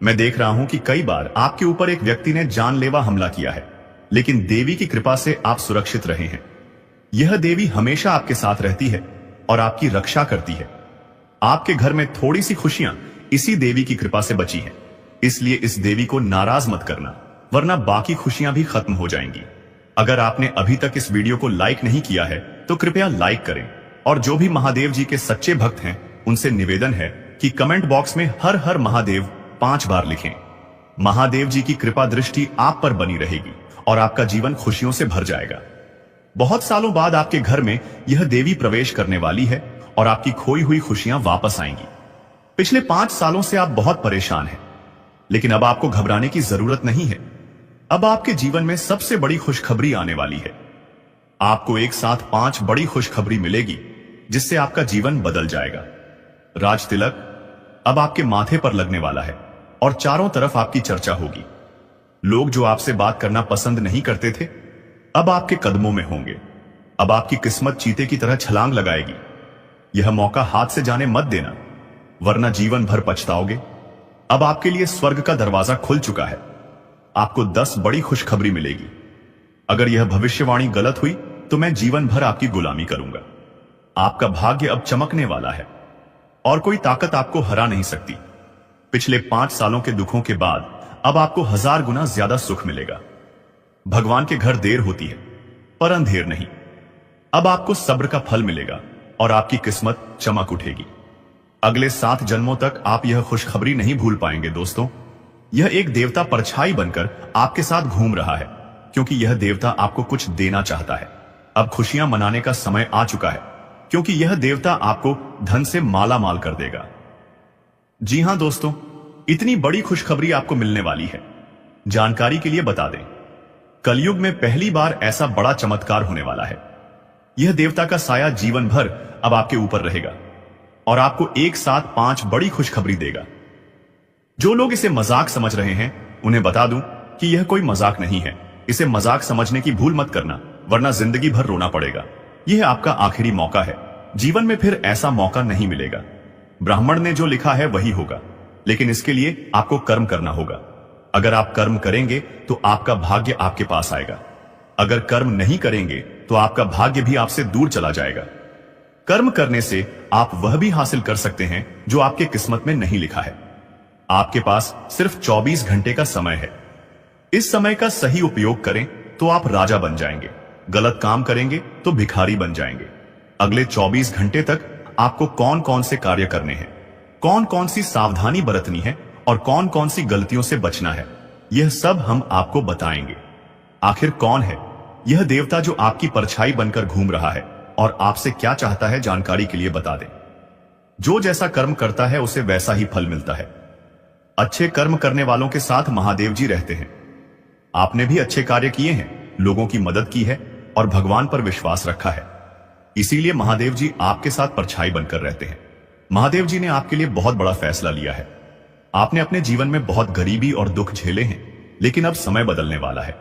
मैं देख रहा हूं कि कई बार आपके ऊपर एक व्यक्ति ने जानलेवा हमला किया है, लेकिन देवी की कृपा से आप सुरक्षित रहे हैं। यह देवी हमेशा आपके साथ रहती है और आपकी रक्षा करती है। आपके घर में थोड़ी सी खुशियां इसी देवी की कृपा से बची हैं, इसलिए इस देवी को नाराज मत करना, वरना बाकी खुशियां भी खत्म हो जाएंगी। अगर आपने अभी तक इस वीडियो को लाइक नहीं किया है तो कृपया लाइक करें, और जो भी महादेव जी के सच्चे भक्त हैं उनसे निवेदन है कि कमेंट बॉक्स में हर हर महादेव 5 बार लिखें। महादेव जी की कृपा दृष्टि आप पर बनी रहेगी और आपका जीवन खुशियों से भर जाएगा। बहुत सालों बाद आपके घर में यह देवी प्रवेश करने वाली है और आपकी खोई हुई खुशियां वापस आएंगी। पिछले 5 सालों से आप बहुत परेशान हैं, लेकिन अब आपको घबराने की जरूरत नहीं है। अब आपके जीवन में सबसे बड़ी खुशखबरी आने वाली है। आपको एक साथ 5 बड़ी खुशखबरी मिलेगी जिससे आपका जीवन बदल जाएगा। राज तिलक अब आपके माथे पर लगने वाला है और चारों तरफ आपकी चर्चा होगी। लोग जो आपसे बात करना पसंद नहीं करते थे अब आपके कदमों में होंगे। अब आपकी किस्मत चीते की तरह छलांग लगाएगी। यह मौका हाथ से जाने मत देना, वरना जीवन भर पछताओगे। अब आपके लिए स्वर्ग का दरवाजा खुल चुका है। आपको 10 बड़ी खुशखबरी मिलेगी। अगर यह भविष्यवाणी गलत हुई तो मैं जीवन भर आपकी गुलामी करूंगा। आपका भाग्य अब चमकने वाला है और कोई ताकत आपको हरा नहीं सकती। पिछले 5 सालों के दुखों के बाद अब आपको 1000 गुना ज्यादा सुख मिलेगा। भगवान के घर देर होती है पर अंधेर नहीं। अब आपको सब्र का फल मिलेगा और आपकी किस्मत चमक उठेगी। अगले 7 जन्मों तक आप यह खुशखबरी नहीं भूल पाएंगे। दोस्तों, यह एक देवता परछाई बनकर आपके साथ घूम रहा है, क्योंकि यह देवता आपको कुछ देना चाहता है। अब खुशियां मनाने का समय आ चुका है, क्योंकि यह देवता आपको धन से माला माल कर देगा। जी हां दोस्तों, इतनी बड़ी खुशखबरी आपको मिलने वाली है। जानकारी के लिए बता दें, कलयुग में पहली बार ऐसा बड़ा चमत्कार होने वाला है। यह देवता का साया जीवन भर अब आपके ऊपर रहेगा और आपको एक साथ 5 बड़ी खुशखबरी देगा। जो लोग इसे मजाक समझ रहे हैं उन्हें बता दूं कि यह कोई मजाक नहीं है। इसे मजाक समझने की भूल मत करना, वरना जिंदगी भर रोना पड़ेगा। यह आपका आखिरी मौका है। जीवन में फिर ऐसा मौका नहीं मिलेगा। ब्राह्मण ने जो लिखा है वही होगा, लेकिन इसके लिए आपको कर्म करना होगा। अगर आप कर्म करेंगे तो आपका भाग्य आपके पास आएगा। अगर कर्म नहीं करेंगे तो आपका भाग्य भी आपसे दूर चला जाएगा। कर्म करने से आप वह भी हासिल कर सकते हैं जो आपके किस्मत में नहीं लिखा है। आपके पास सिर्फ 24 घंटे का समय है। इस समय का सही उपयोग करें तो आप राजा बन जाएंगे। गलत काम करेंगे तो भिखारी बन जाएंगे। अगले 24 घंटे तक आपको कौन कौन से कार्य करने हैं, कौन कौन सी सावधानी बरतनी है और कौन कौन सी गलतियों से बचना है, यह सब हम आपको बताएंगे। आखिर कौन है यह देवता जो आपकी परछाई बनकर घूम रहा है और आपसे क्या चाहता है, जानकारी के लिए बता दें। जो जैसा कर्म करता है उसे वैसा ही फल मिलता है। अच्छे कर्म करने वालों के साथ महादेव जी रहते हैं। आपने भी अच्छे कार्य किए हैं, लोगों की मदद की है और भगवान पर विश्वास रखा है, इसीलिए महादेव जी आपके साथ परछाई बनकर रहते हैं। महादेव जी ने आपके लिए बहुत बड़ा फैसला लिया है। आपने अपने जीवन में बहुत गरीबी और दुख झेले हैं, लेकिन अब समय बदलने वाला है।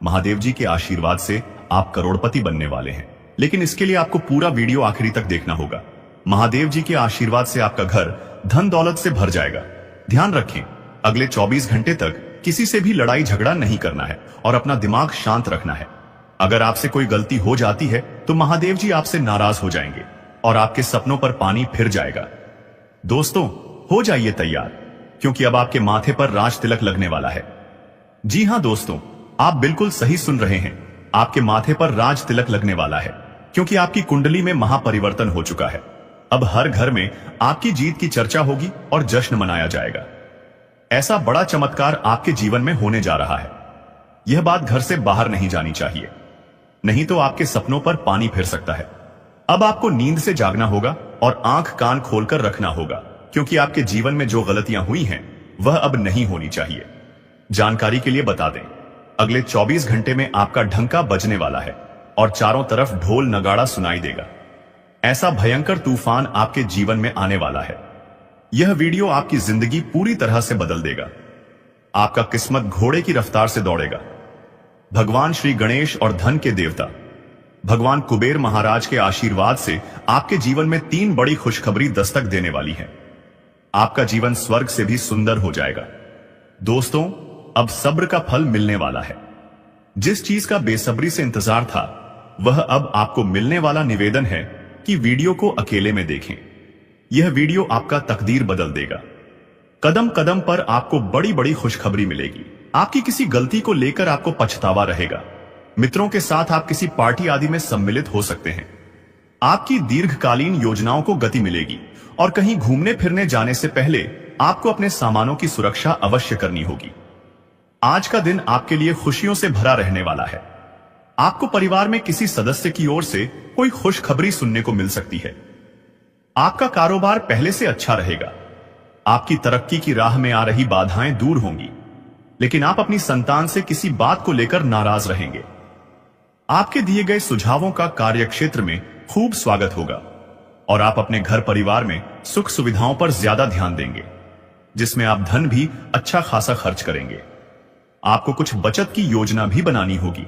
महादेव जी के आशीर्वाद से आप करोड़पति बनने वाले हैं, लेकिन इसके लिए आपको पूरा वीडियो आखिरी तक देखना होगा। महादेव जी के आशीर्वाद से आपका घर धन दौलत से भर जाएगा। ध्यान रखें, अगले 24 घंटे तक किसी से भी लड़ाई झगड़ा नहीं करना है और अपना दिमाग शांत रखना है। अगर आपसे कोई गलती हो जाती है तो महादेव जी आपसे नाराज हो जाएंगे और आपके सपनों पर पानी फिर जाएगा। दोस्तों, हो जाइए तैयार, क्योंकि अब आपके माथे पर राज तिलक लगने वाला है। जी हां दोस्तों, आप बिल्कुल सही सुन रहे हैं। आपके माथे पर राज तिलक लगने वाला है, क्योंकि आपकी कुंडली में महापरिवर्तन हो चुका है। अब हर घर में आपकी जीत की चर्चा होगी और जश्न मनाया जाएगा। ऐसा बड़ा चमत्कार आपके जीवन में होने जा रहा है। यह बात घर से बाहर नहीं जानी चाहिए, नहीं तो आपके सपनों पर पानी फिर सकता है। अब आपको नींद से जागना होगा और आंख कान खोलकर रखना होगा, क्योंकि आपके जीवन में जो गलतियां हुई हैं वह अब नहीं होनी चाहिए। जानकारी के लिए बता दें, अगले 24 घंटे में आपका ढंका बजने वाला है और चारों तरफ ढोल नगाड़ा सुनाई देगा। ऐसा भयंकर तूफान आपके जीवन में आने वाला है। यह वीडियो आपकी जिंदगी पूरी तरह से बदल देगा। आपका किस्मत घोड़े की रफ्तार से दौड़ेगा। भगवान श्री गणेश और धन के देवता भगवान कुबेर महाराज के आशीर्वाद से आपके जीवन में 3 बड़ी खुशखबरी दस्तक देने वाली है। आपका जीवन स्वर्ग से भी सुंदर हो जाएगा। दोस्तों, अब सब्र का फल मिलने वाला है। जिस चीज का बेसब्री से इंतजार था वह अब आपको मिलने वाला। निवेदन है कि वीडियो को अकेले में देखें। यह वीडियो आपका तकदीर बदल देगा। कदम कदम पर आपको बड़ी बड़ी खुशखबरी मिलेगी। आपकी किसी गलती को लेकर आपको पछतावा रहेगा। मित्रों के साथ आप किसी पार्टी आदि में सम्मिलित हो सकते हैं। आपकी दीर्घकालीन योजनाओं को गति मिलेगी और कहीं घूमने फिरने जाने से पहले आपको अपने सामानों की सुरक्षा अवश्य करनी होगी। आज का दिन आपके लिए खुशियों से भरा रहने वाला है। आपको परिवार में किसी सदस्य की ओर से कोई खुशखबरी सुनने को मिल सकती है। आपका कारोबार पहले से अच्छा रहेगा। आपकी तरक्की की राह में आ रही बाधाएं दूर होंगी, लेकिन आप अपनी संतान से किसी बात को लेकर नाराज रहेंगे। आपके दिए गए सुझावों का कार्यक्षेत्र में खूब स्वागत होगा और आप अपने घर परिवार में सुख सुविधाओं पर ज्यादा ध्यान देंगे, जिसमें आप धन भी अच्छा खासा खर्च करेंगे। आपको कुछ बचत की योजना भी बनानी होगी।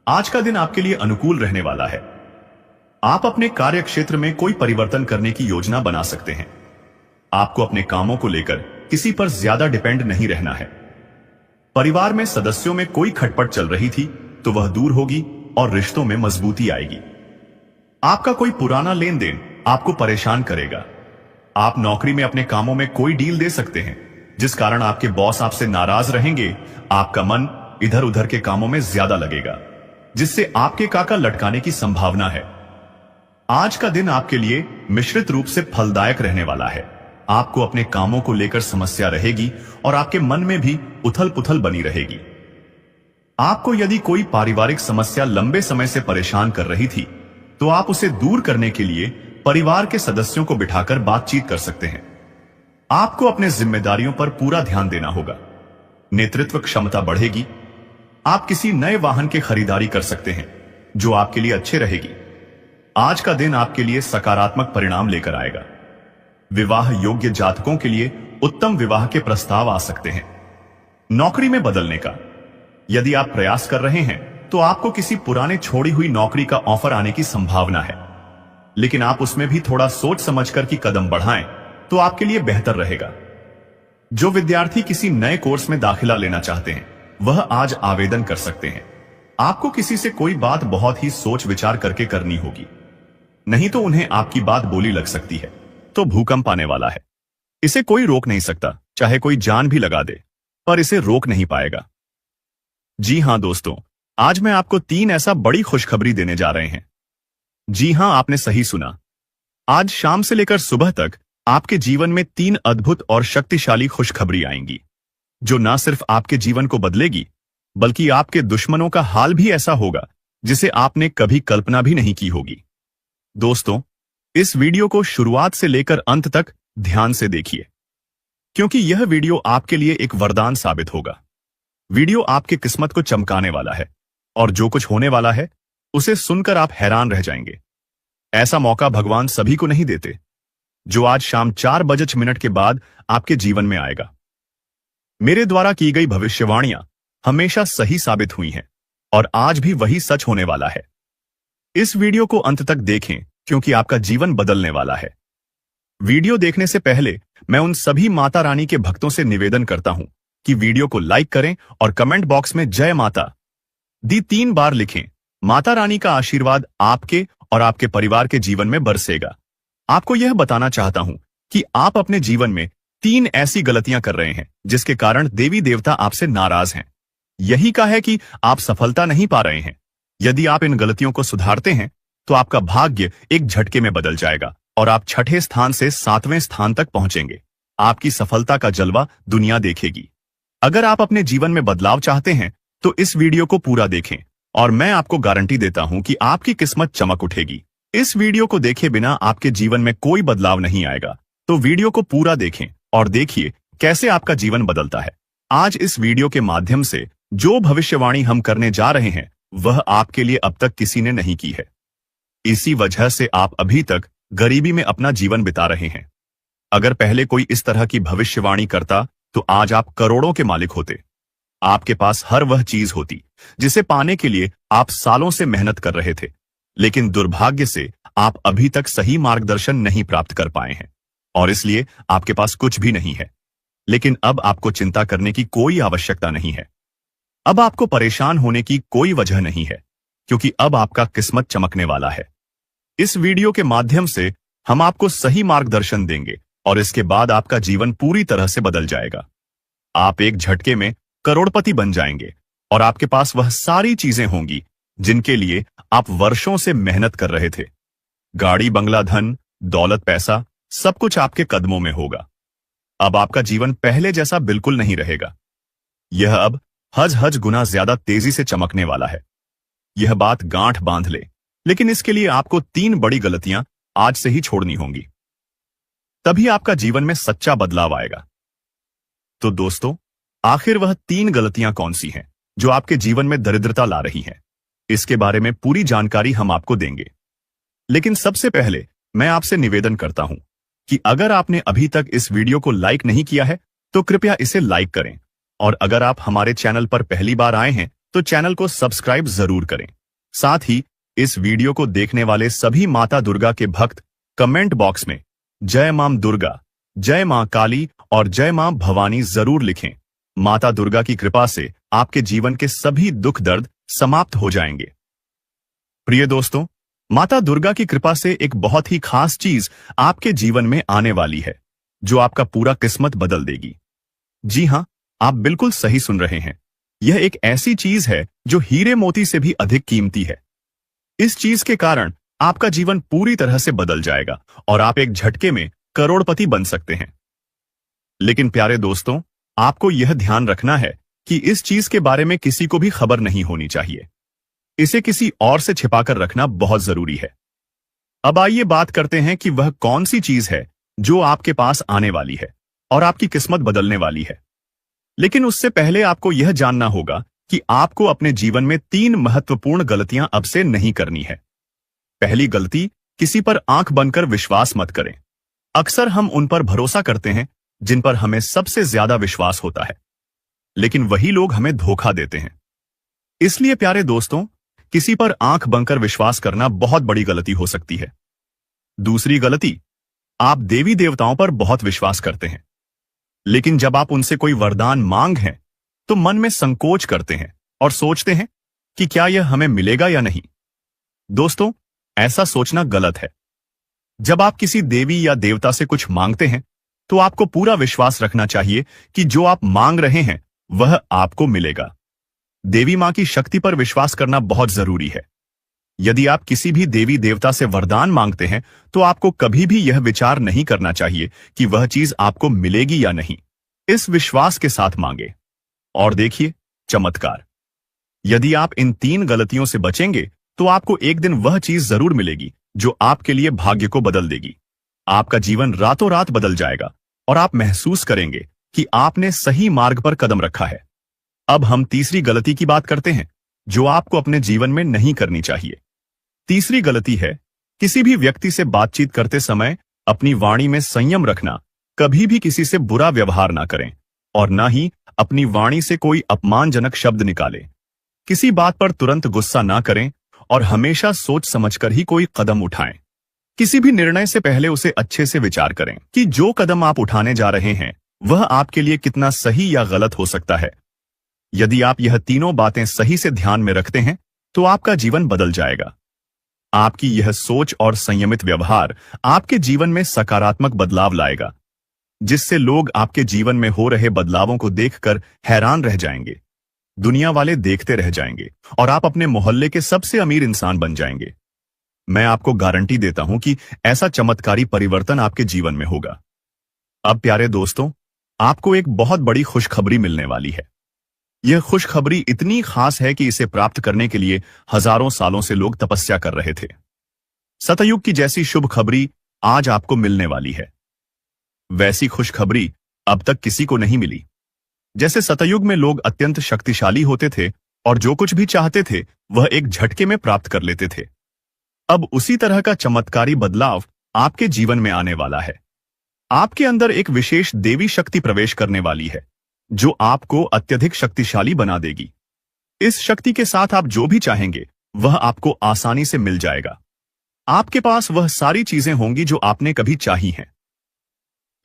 आज का दिन आपके लिए अनुकूल रहने वाला है। आप अपने कार्यक्षेत्र में कोई परिवर्तन करने की योजना बना सकते हैं। आपको अपने कामों को लेकर किसी पर ज्यादा डिपेंड नहीं रहना है। परिवार में सदस्यों में कोई खटपट चल रही थी तो वह दूर होगी और रिश्तों में मजबूती आएगी। आपका कोई पुराना लेन देन आपको परेशान करेगा। आप नौकरी में अपने कामों में कोई डील दे सकते हैं, जिस कारण आपके बॉस आपसे नाराज रहेंगे। आपका मन इधर उधर के कामों में ज्यादा लगेगा, जिससे आपके काका लटकाने की संभावना है। आज का दिन आपके लिए मिश्रित रूप से फलदायक रहने वाला है। आपको अपने कामों को लेकर समस्या रहेगी और आपके मन में भी उथल पुथल बनी रहेगी। आपको यदि कोई पारिवारिक समस्या लंबे समय से परेशान कर रही थी तो आप उसे दूर करने के लिए परिवार के सदस्यों को बिठाकर बातचीत कर सकते हैं। आपको अपने जिम्मेदारियों पर पूरा ध्यान देना होगा। नेतृत्व क्षमता बढ़ेगी। आप किसी नए वाहन की खरीदारी कर सकते हैं जो आपके लिए अच्छे रहेगी। आज का दिन आपके लिए सकारात्मक परिणाम लेकर आएगा। विवाह योग्य जातकों के लिए उत्तम विवाह के प्रस्ताव आ सकते हैं। नौकरी में बदलने का यदि आप प्रयास कर रहे हैं तो आपको किसी पुराने छोड़ी हुई नौकरी का ऑफर आने की संभावना है, लेकिन आप उसमें भी थोड़ा सोच समझकर की कदम बढ़ाएं तो आपके लिए बेहतर रहेगा। जो विद्यार्थी किसी नए कोर्स में दाखिला लेना चाहते हैं वह आज आवेदन कर सकते हैं। आपको किसी से कोई बात बहुत ही सोच विचार करके करनी होगी, नहीं तो उन्हें आपकी बात बोली लग सकती है तो भूकंप आने वाला है। इसे कोई रोक नहीं सकता, चाहे कोई जान भी लगा दे, पर इसे रोक नहीं पाएगा। जी हां दोस्तों, आज मैं आपको 3 ऐसा बड़ी खुशखबरी देने जा रहे हैं। जी हां, आपने सही सुना। आज शाम से लेकर सुबह तक आपके जीवन में 3 अद्भुत और शक्तिशाली खुशखबरी आएंगी, जो न सिर्फ आपके जीवन को बदलेगी, बल्कि आपके दुश्मनों का हाल भी ऐसा होगा जिसे आपने कभी कल्पना भी नहीं की होगी। दोस्तों, इस वीडियो को शुरुआत से लेकर अंत तक ध्यान से देखिए, क्योंकि यह वीडियो आपके लिए एक वरदान साबित होगा। वीडियो आपकी किस्मत को चमकाने वाला है और जो कुछ होने वाला है उसे सुनकर आप हैरान रह जाएंगे। ऐसा मौका भगवान सभी को नहीं देते, जो आज शाम 4:05 के बाद आपके जीवन में आएगा। मेरे द्वारा की गई भविष्यवाणियां हमेशा सही साबित हुई हैं और आज भी वही सच होने वाला है। इस वीडियो को अंत तक देखें, क्योंकि आपका जीवन बदलने वाला है। वीडियो देखने से पहले मैं उन सभी माता रानी के भक्तों से निवेदन करता हूं कि वीडियो को लाइक करें और कमेंट बॉक्स में जय माता दी 3 बार लिखें। माता रानी का आशीर्वाद आपके और आपके परिवार के जीवन में बरसेगा। आपको यह बताना चाहता हूं कि आप अपने जीवन में 3 ऐसी गलतियां कर रहे हैं जिसके कारण देवी देवता आपसे नाराज हैं। यही का है कि आप सफलता नहीं पा रहे हैं। यदि आप इन गलतियों को सुधारते हैं तो आपका भाग्य एक झटके में बदल जाएगा और आप 6ठे स्थान से 7वें स्थान तक पहुंचेंगे। आपकी सफलता का जलवा दुनिया देखेगी। अगर आप अपने जीवन में बदलाव चाहते हैं तो इस वीडियो को पूरा देखें और मैं आपको गारंटी देता हूं कि आपकी किस्मत चमक उठेगी। इस वीडियो को देखे बिना आपके जीवन में कोई बदलाव नहीं आएगा, तो वीडियो को पूरा देखें और देखिए कैसे आपका जीवन बदलता है। आज इस वीडियो के माध्यम से जो भविष्यवाणी हम करने जा रहे हैं वह आपके लिए अब तक किसी ने नहीं की है। इसी वजह से आप अभी तक गरीबी में अपना जीवन बिता रहे हैं। अगर पहले कोई इस तरह की भविष्यवाणी करता तो आज आप करोड़ों के मालिक होते। आपके पास हर वह चीज होती जिसे पाने के लिए आप सालों से मेहनत कर रहे थे, लेकिन दुर्भाग्य से आप अभी तक सही मार्गदर्शन नहीं प्राप्त कर पाए हैं और इसलिए आपके पास कुछ भी नहीं है। लेकिन अब आपको चिंता करने की कोई आवश्यकता नहीं है। अब आपको परेशान होने की कोई वजह नहीं है, क्योंकि अब आपका किस्मत चमकने वाला है। इस वीडियो के माध्यम से हम आपको सही मार्गदर्शन देंगे और इसके बाद आपका जीवन पूरी तरह से बदल जाएगा। आप एक झटके में करोड़पति बन जाएंगे और आपके पास वह सारी चीजें होंगी जिनके लिए आप वर्षों से मेहनत कर रहे थे। गाड़ी, बंगला, धन, दौलत, पैसा, सब कुछ आपके कदमों में होगा। अब आपका जीवन पहले जैसा बिल्कुल नहीं रहेगा। यह अब हज गुना ज्यादा तेजी से चमकने वाला है। यह बात गांठ बांध ले, लेकिन इसके लिए आपको 3 बड़ी गलतियां आज से ही छोड़नी होंगी। तभी आपका जीवन में सच्चा बदलाव आएगा। तो दोस्तों, आखिर वह 3 गलतियां कौन सी हैं जो आपके जीवन में दरिद्रता ला रही हैं? इसके बारे में पूरी जानकारी हम आपको देंगे। लेकिन सबसे पहले मैं आपसे निवेदन करता हूं कि अगर आपने अभी तक इस वीडियो को लाइक नहीं किया है तो कृपया इसे लाइक करें, और अगर आप हमारे चैनल पर पहली बार आए हैं तो चैनल को सब्सक्राइब जरूर करें। साथ ही इस वीडियो को देखने वाले सभी माता दुर्गा के भक्त कमेंट बॉक्स में जय मां दुर्गा, जय मां काली और जय मां भवानी जरूर लिखें। माता दुर्गा की कृपा से आपके जीवन के सभी दुख दर्द समाप्त हो जाएंगे। प्रिय दोस्तों, माता दुर्गा की कृपा से एक बहुत ही खास चीज आपके जीवन में आने वाली है जो आपका पूरा किस्मत बदल देगी। जी हां, आप बिल्कुल सही सुन रहे हैं। यह एक ऐसी चीज है जो हीरे मोती से भी अधिक कीमती है। इस चीज के कारण आपका जीवन पूरी तरह से बदल जाएगा और आप एक झटके में करोड़पति बन सकते हैं। लेकिन प्यारे दोस्तों, आपको यह ध्यान रखना है कि इस चीज के बारे में किसी को भी खबर नहीं होनी चाहिए। इसे किसी और से छिपाकर रखना बहुत जरूरी है। अब आइए बात करते हैं कि वह कौन सी चीज है जो आपके पास आने वाली है और आपकी किस्मत बदलने वाली है। लेकिन उससे पहले आपको यह जानना होगा कि आपको अपने जीवन में 3 महत्वपूर्ण गलतियां अब से नहीं करनी है। पहली गलती, किसी पर आंख बनकर विश्वास मत करें। अक्सर हम उन पर भरोसा करते हैं जिन पर हमें सबसे ज्यादा विश्वास होता है, लेकिन वही लोग हमें धोखा देते हैं। इसलिए प्यारे दोस्तों, किसी पर आंख बनकर विश्वास करना बहुत बड़ी गलती हो सकती है। दूसरी गलती, आप देवी देवताओं पर बहुत विश्वास करते हैं, लेकिन जब आप उनसे कोई वरदान मांग हैं तो मन में संकोच करते हैं और सोचते हैं कि क्या यह हमें मिलेगा या नहीं। दोस्तों, ऐसा सोचना गलत है। जब आप किसी देवी या देवता से कुछ मांगते हैं तो आपको पूरा विश्वास रखना चाहिए कि जो आप मांग रहे हैं वह आपको मिलेगा। देवी मां की शक्ति पर विश्वास करना बहुत जरूरी है। यदि आप किसी भी देवी देवता से वरदान मांगते हैं तो आपको कभी भी यह विचार नहीं करना चाहिए कि वह चीज आपको मिलेगी या नहीं। इस विश्वास के साथ मांगे और देखिए चमत्कार। यदि आप इन 3 गलतियों से बचेंगे तो आपको एक दिन वह चीज जरूर मिलेगी जो आपके लिए भाग्य को बदल देगी। आपका जीवन रातों रात बदल जाएगा और आप महसूस करेंगे कि आपने सही मार्ग पर कदम रखा है। अब हम तीसरी गलती की बात करते हैं जो आपको अपने जीवन में नहीं करनी चाहिए। तीसरी गलती है, किसी भी व्यक्ति से बातचीत करते समय अपनी वाणी में संयम रखना। कभी भी किसी से बुरा व्यवहार ना करें और ना ही अपनी वाणी से कोई अपमानजनक शब्द निकालें। किसी बात पर तुरंत गुस्सा ना करें और हमेशा सोच समझकर ही कोई कदम उठाएं। किसी भी निर्णय से पहले उसे अच्छे से विचार करें कि जो कदम आप उठाने जा रहे हैं वह आपके लिए कितना सही या गलत हो सकता है। यदि आप यह तीनों बातें सही से ध्यान में रखते हैं तो आपका जीवन बदल जाएगा। आपकी यह सोच और संयमित व्यवहार आपके जीवन में सकारात्मक बदलाव लाएगा, जिससे लोग आपके जीवन में हो रहे बदलावों को देखकर हैरान रह जाएंगे। दुनिया वाले देखते रह जाएंगे और आप अपने मोहल्ले के सबसे अमीर इंसान बन जाएंगे। मैं आपको गारंटी देता हूं कि ऐसा चमत्कारी परिवर्तन आपके जीवन में होगा। अब प्यारे दोस्तों, आपको एक बहुत बड़ी खुशखबरी मिलने वाली है। यह खुशखबरी इतनी खास है कि इसे प्राप्त करने के लिए हजारों सालों से लोग तपस्या कर रहे थे। सतयुग की जैसी शुभ खबरी आज आपको मिलने वाली है। वैसी खुशखबरी अब तक किसी को नहीं मिली। जैसे सतयुग में लोग अत्यंत शक्तिशाली होते थे और जो कुछ भी चाहते थे वह एक झटके में प्राप्त कर लेते थे, अब उसी तरह का चमत्कारी बदलाव आपके जीवन में आने वाला है। आपके अंदर एक विशेष देवी शक्ति प्रवेश करने वाली है जो आपको अत्यधिक शक्तिशाली बना देगी। इस शक्ति के साथ आप जो भी चाहेंगे वह आपको आसानी से मिल जाएगा। आपके पास वह सारी चीजें होंगी जो आपने कभी चाही हैं।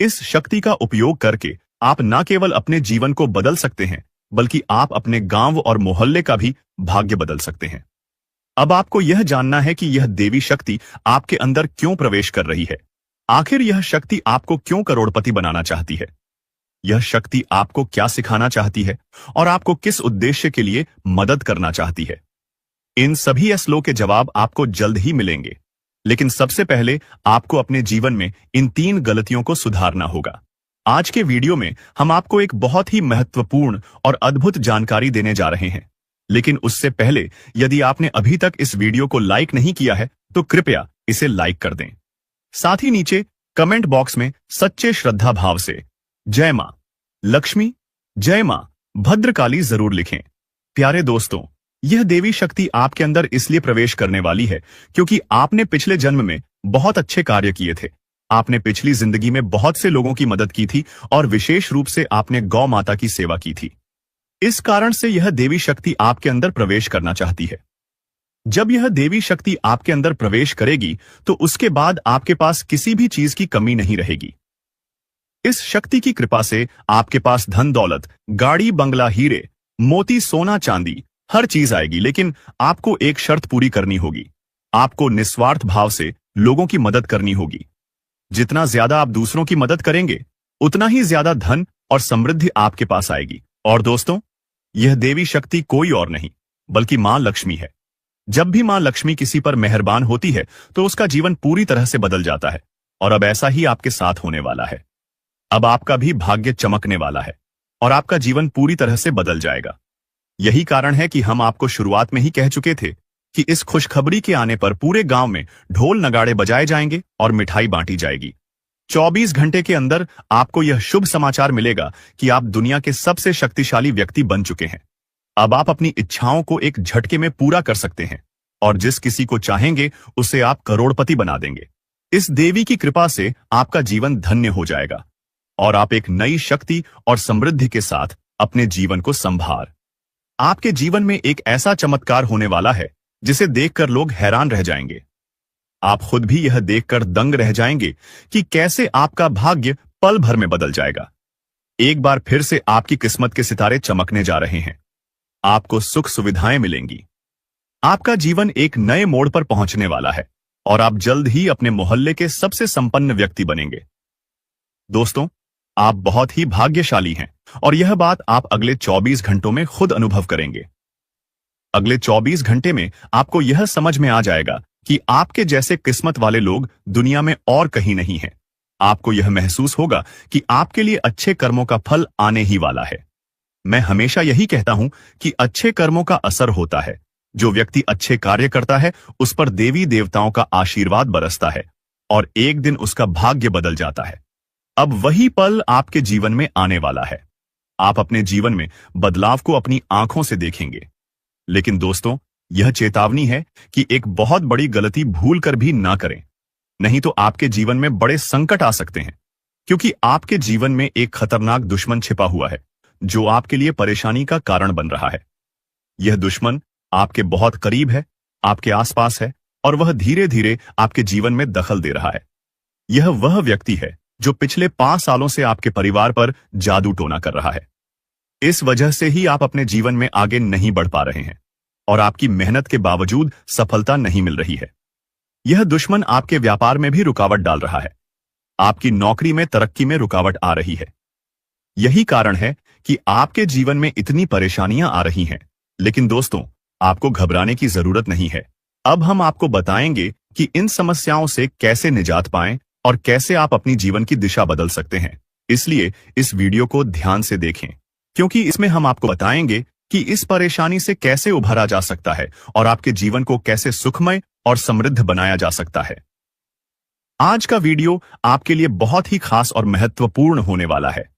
इस शक्ति का उपयोग करके आप न केवल अपने जीवन को बदल सकते हैं बल्कि आप अपने गांव और मोहल्ले का भी भाग्य बदल सकते हैं। अब आपको यह जानना है कि यह देवी शक्ति आपके अंदर क्यों प्रवेश कर रही है। आखिर यह शक्ति आपको क्यों करोड़पति बनाना चाहती है। यह शक्ति आपको क्या सिखाना चाहती है और आपको किस उद्देश्य के लिए मदद करना चाहती है। इन सभी सवालों के जवाब आपको जल्द ही मिलेंगे, लेकिन सबसे पहले आपको अपने जीवन में इन 3 गलतियों को सुधारना होगा। आज के वीडियो में हम आपको एक बहुत ही महत्वपूर्ण और अद्भुत जानकारी देने जा रहे हैं, लेकिन उससे पहले यदि आपने अभी तक इस वीडियो को लाइक नहीं किया है तो कृपया इसे लाइक कर दें। साथ ही नीचे कमेंट बॉक्स में सच्चे श्रद्धा भाव से जय मां लक्ष्मी, जय मां भद्रकाली जरूर लिखें। प्यारे दोस्तों, यह देवी शक्ति आपके अंदर इसलिए प्रवेश करने वाली है क्योंकि आपने पिछले जन्म में बहुत अच्छे कार्य किए थे। आपने पिछली जिंदगी में बहुत से लोगों की मदद की थी और विशेष रूप से आपने गौ माता की सेवा की थी। इस कारण से यह देवी शक्ति आपके अंदर प्रवेश करना चाहती है। जब यह देवी शक्ति आपके अंदर प्रवेश करेगी तो उसके बाद आपके पास किसी भी चीज की कमी नहीं रहेगी। इस शक्ति की कृपा से आपके पास धन दौलत, गाड़ी बंगला, हीरे मोती, सोना चांदी हर चीज आएगी, लेकिन आपको एक शर्त पूरी करनी होगी। आपको निस्वार्थ भाव से लोगों की मदद करनी होगी। जितना ज्यादा आप दूसरों की मदद करेंगे उतना ही ज्यादा धन और समृद्धि आपके पास आएगी। और दोस्तों, यह देवी शक्ति कोई और नहीं बल्कि मां लक्ष्मी है। जब भी मां लक्ष्मी किसी पर मेहरबान होती है तो उसका जीवन पूरी तरह से बदल जाता है। और अब ऐसा ही आपके साथ होने वाला है। अब आपका भी भाग्य चमकने वाला है और आपका जीवन पूरी तरह से बदल जाएगा। यही कारण है कि हम आपको शुरुआत में ही कह चुके थे कि इस खुशखबरी के आने पर पूरे गांव में ढोल नगाड़े बजाए जाएंगे और मिठाई बांटी जाएगी। 24 घंटे के अंदर आपको यह शुभ समाचार मिलेगा कि आप दुनिया के सबसे शक्तिशाली व्यक्ति बन चुके हैं। अब आप अपनी इच्छाओं को एक झटके में पूरा कर सकते हैं और जिस किसी को चाहेंगे उसे आप करोड़पति बना देंगे। इस देवी की कृपा से आपका जीवन धन्य हो जाएगा और आप एक नई शक्ति और समृद्धि के साथ अपने जीवन को संभार। आपके जीवन में एक ऐसा चमत्कार होने वाला है जिसे देखकर लोग हैरान रह जाएंगे। आप खुद भी यह देखकर दंग रह जाएंगे कि कैसे आपका भाग्य पल भर में बदल जाएगा। एक बार फिर से आपकी किस्मत के सितारे चमकने जा रहे हैं। आपको सुख सुविधाएं मिलेंगी। आपका जीवन एक नए मोड़ पर पहुंचने वाला है और आप जल्द ही अपने मोहल्ले के सबसे संपन्न व्यक्ति बनेंगे। दोस्तों, आप बहुत ही भाग्यशाली हैं और यह बात आप अगले 24 घंटों में खुद अनुभव करेंगे। अगले 24 घंटे में आपको यह समझ में आ जाएगा कि आपके जैसे किस्मत वाले लोग दुनिया में और कहीं नहीं हैं। आपको यह महसूस होगा कि आपके लिए अच्छे कर्मों का फल आने ही वाला है। मैं हमेशा यही कहता हूं कि अच्छे कर्मों का असर होता है। जो व्यक्ति अच्छे कार्य करता है उस पर देवी देवताओं का आशीर्वाद बरसता है और एक दिन उसका भाग्य बदल जाता है। अब वही पल आपके जीवन में आने वाला है। आप अपने जीवन में बदलाव को अपनी आंखों से देखेंगे। लेकिन दोस्तों, यह चेतावनी है कि एक बहुत बड़ी गलती भूल कर भी ना करें, नहीं तो आपके जीवन में बड़े संकट आ सकते हैं। क्योंकि आपके जीवन में एक खतरनाक दुश्मन छिपा हुआ है जो आपके लिए परेशानी का कारण बन रहा है। यह दुश्मन आपके बहुत करीब है, आपके आसपास है और वह धीरे धीरे आपके जीवन में दखल दे रहा है। यह वह व्यक्ति है जो पिछले 5 सालों से आपके परिवार पर जादू टोना कर रहा है। इस वजह से ही आप अपने जीवन में आगे नहीं बढ़ पा रहे हैं और आपकी मेहनत के बावजूद सफलता नहीं मिल रही है। यह दुश्मन आपके व्यापार में भी रुकावट डाल रहा है। आपकी नौकरी में, तरक्की में रुकावट आ रही है। यही कारण है कि आपके जीवन में इतनी परेशानियां आ रही हैं। लेकिन दोस्तों, आपको घबराने की जरूरत नहीं है। अब हम आपको बताएंगे कि इन समस्याओं से कैसे निजात पाएं और कैसे आप अपनी जीवन की दिशा बदल सकते हैं। इसलिए इस वीडियो को ध्यान से देखें, क्योंकि इसमें हम आपको बताएंगे कि इस परेशानी से कैसे उभरा जा सकता है और आपके जीवन को कैसे सुखमय और समृद्ध बनाया जा सकता है। आज का वीडियो आपके लिए बहुत ही खास और महत्वपूर्ण होने वाला है।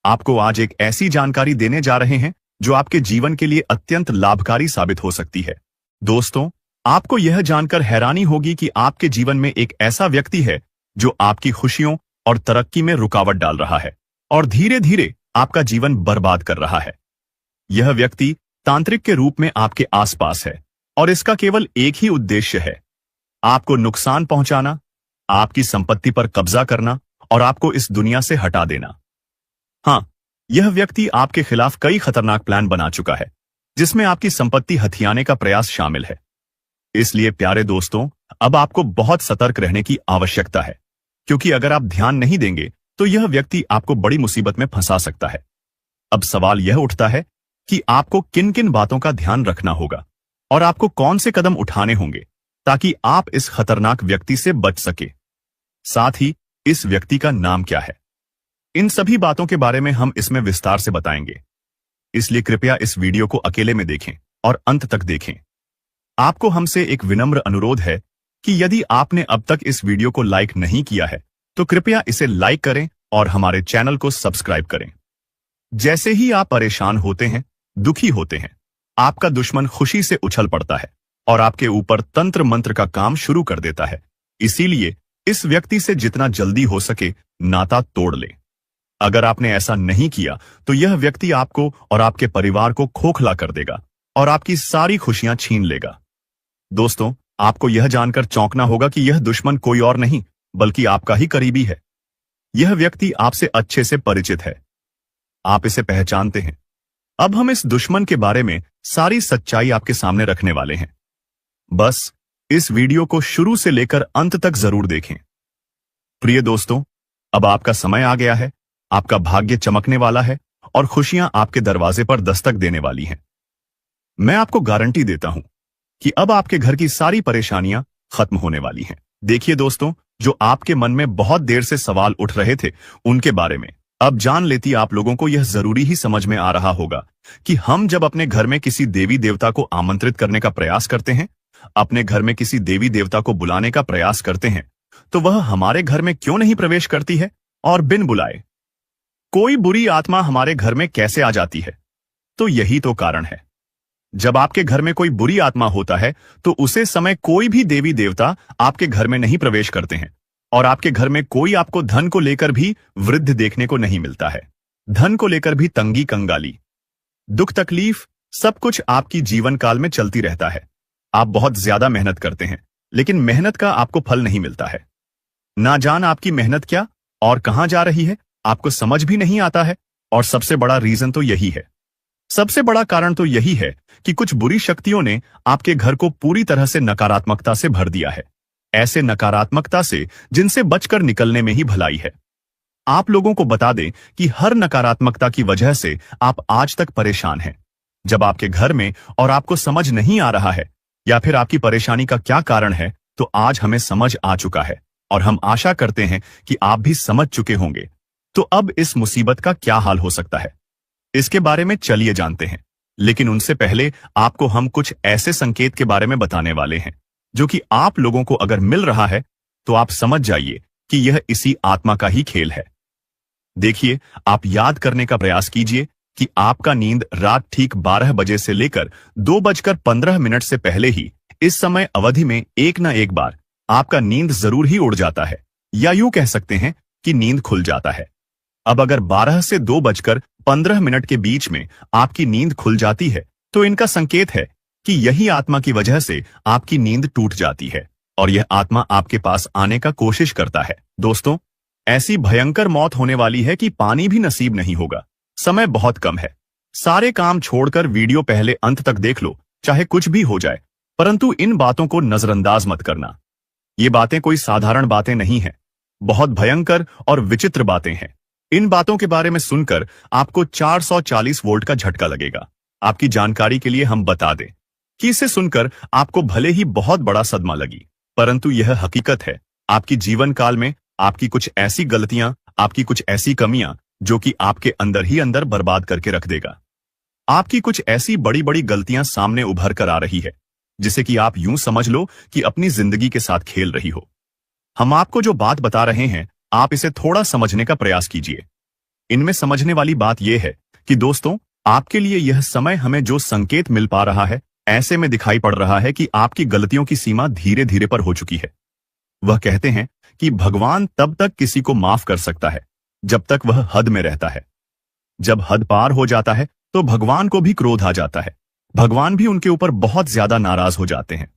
आपको आज एक ऐसी जानकारी देने जा रहे हैं जो आपके जीवन के लिए अत्यंत लाभकारी साबित हो सकती है। दोस्तों, आपको यह जानकर हैरानी होगी कि आपके जीवन में एक ऐसा व्यक्ति है जो आपकी खुशियों और तरक्की में रुकावट डाल रहा है और धीरे धीरे आपका जीवन बर्बाद कर रहा है। यह व्यक्ति तांत्रिक के रूप में आपके आसपास है और इसका केवल एक ही उद्देश्य है, आपको नुकसान पहुंचाना, आपकी संपत्ति पर कब्जा करना और आपको इस दुनिया से हटा देना। हाँ, यह व्यक्ति आपके खिलाफ कई खतरनाक प्लान बना चुका है जिसमें आपकी संपत्ति हथियाने का प्रयास शामिल है। इसलिए प्यारे दोस्तों, अब आपको बहुत सतर्क रहने की आवश्यकता है, क्योंकि अगर आप ध्यान नहीं देंगे तो यह व्यक्ति आपको बड़ी मुसीबत में फंसा सकता है। अब सवाल यह उठता है कि आपको किन किन बातों का ध्यान रखना होगा और आपको कौन से कदम उठाने होंगे ताकि आप इस खतरनाक व्यक्ति से बच सके। साथ ही इस व्यक्ति का नाम क्या है, इन सभी बातों के बारे में हम इसमें विस्तार से बताएंगे। इसलिए कृपया इस वीडियो को अकेले में देखें और अंत तक देखें। आपको हमसे एक विनम्र अनुरोध है कि यदि आपने अब तक इस वीडियो को लाइक नहीं किया है तो कृपया इसे लाइक करें और हमारे चैनल को सब्सक्राइब करें। जैसे ही आप परेशान होते हैं, दुखी होते हैं, आपका दुश्मन खुशी से उछल पड़ता है और आपके ऊपर तंत्र मंत्र का काम शुरू कर देता है। इसीलिए इस व्यक्ति से जितना जल्दी हो सके नाता तोड़ ले। अगर आपने ऐसा नहीं किया तो यह व्यक्ति आपको और आपके परिवार को खोखला कर देगा और आपकी सारी खुशियां छीन लेगा। दोस्तों, आपको यह जानकर चौंकना होगा कि यह दुश्मन कोई और नहीं बल्कि आपका ही करीबी है। यह व्यक्ति आपसे अच्छे से परिचित है, आप इसे पहचानते हैं। अब हम इस दुश्मन के बारे में सारी सच्चाई आपके सामने रखने वाले हैं। बस इस वीडियो को शुरू से लेकर अंत तक जरूर देखें। प्रिय दोस्तों, अब आपका समय आ गया है, आपका भाग्य चमकने वाला है और खुशियां आपके दरवाजे पर दस्तक देने वाली हैं। मैं आपको गारंटी देता हूं कि अब आपके घर की सारी परेशानियां खत्म होने वाली हैं। देखिए दोस्तों, जो आपके मन में बहुत देर से सवाल उठ रहे थे उनके बारे में अब जान लेती आप लोगों को यह जरूरी ही समझ में आ रहा होगा कि हम जब अपने घर में किसी देवी देवता को आमंत्रित करने का प्रयास करते हैं, अपने घर में किसी देवी देवता को बुलाने का प्रयास करते हैं, तो वह हमारे घर में क्यों नहीं प्रवेश करती है और बिन बुलाए कोई बुरी आत्मा हमारे घर में कैसे आ जाती है? तो यही तो कारण है। जब आपके घर में कोई बुरी आत्मा होता है तो उसे समय कोई भी देवी देवता आपके घर में नहीं प्रवेश करते हैं और आपके घर में कोई आपको धन को लेकर भी वृद्ध देखने को नहीं मिलता है। धन को लेकर भी तंगी कंगाली, दुख तकलीफ, सब कुछ आपकी जीवन काल में चलती रहता है। आप बहुत ज्यादा मेहनत करते हैं लेकिन मेहनत का आपको फल नहीं मिलता है। ना जान आपकी मेहनत क्या और कहां जा रही है आपको समझ भी नहीं आता है। और सबसे बड़ा रीजन तो यही है, सबसे बड़ा कारण तो यही है कि कुछ बुरी शक्तियों ने आपके घर को पूरी तरह से नकारात्मकता से भर दिया है। ऐसे नकारात्मकता से जिनसे बचकर निकलने में ही भलाई है। आप लोगों को बता दें कि हर नकारात्मकता की वजह से आप आज तक परेशान हैं। जब आपके घर में और आपको समझ नहीं आ रहा है या फिर आपकी परेशानी का क्या कारण है, तो आज हमें समझ आ चुका है और हम आशा करते हैं कि आप भी समझ चुके होंगे। तो अब इस मुसीबत का क्या हाल हो सकता है, इसके बारे में चलिए जानते हैं। लेकिन उनसे पहले आपको हम कुछ ऐसे संकेत के बारे में बताने वाले हैं जो कि आप लोगों को अगर मिल रहा है तो आप समझ जाइए कि यह इसी आत्मा का ही खेल है। देखिए, आप याद करने का प्रयास कीजिए कि आपका नींद रात ठीक 12 बजे से लेकर 2:15 से पहले ही इस समय अवधि में एक ना एक बार आपका नींद जरूर ही उड़ जाता है, या यूं कह सकते हैं कि नींद खुल जाता है। अब अगर 12 से 2:15 के बीच में आपकी नींद खुल जाती है तो इनका संकेत है कि यही आत्मा की वजह से आपकी नींद टूट जाती है और यह आत्मा आपके पास आने का कोशिश करता है। दोस्तों, ऐसी भयंकर मौत होने वाली है कि पानी भी नसीब नहीं होगा। समय बहुत कम है। सारे काम छोड़कर वीडियो पहले अंत तक देख लो, चाहे कुछ भी हो जाए, परंतु इन बातों को नजरअंदाज मत करना। ये बातें कोई साधारण बातें नहीं हैं, बहुत भयंकर और विचित्र बातें हैं। इन बातों के बारे में सुनकर आपको 440 वोल्ट का झटका लगेगा। आपकी जानकारी के लिए हम बता दें कि इसे सुनकर आपको भले ही बहुत बड़ा सदमा लगी, परंतु यह हकीकत है। आपकी जीवन काल में आपकी कुछ ऐसी गलतियां, आपकी कुछ ऐसी कमियां जो कि आपके अंदर ही अंदर बर्बाद करके रख देगा। आपकी कुछ ऐसी बड़ी बड़ी गलतियां सामने उभर कर आ रही है जिसे कि आप यूं समझ लो कि अपनी जिंदगी के साथ खेल रही हो। हम आपको जो बात बता रहे हैं, आप इसे थोड़ा समझने का प्रयास कीजिए। इनमें समझने वाली बात यह है कि दोस्तों, आपके लिए यह समय हमें जो संकेत मिल पा रहा है, ऐसे में दिखाई पड़ रहा है कि आपकी गलतियों की सीमा धीरे धीरे पर हो चुकी है। वह कहते हैं कि भगवान तब तक किसी को माफ कर सकता है जब तक वह हद में रहता है। जब हद पार हो जाता है तो भगवान को भी क्रोध आ जाता है। भगवान भी उनके ऊपर बहुत ज्यादा नाराज हो जाते हैं।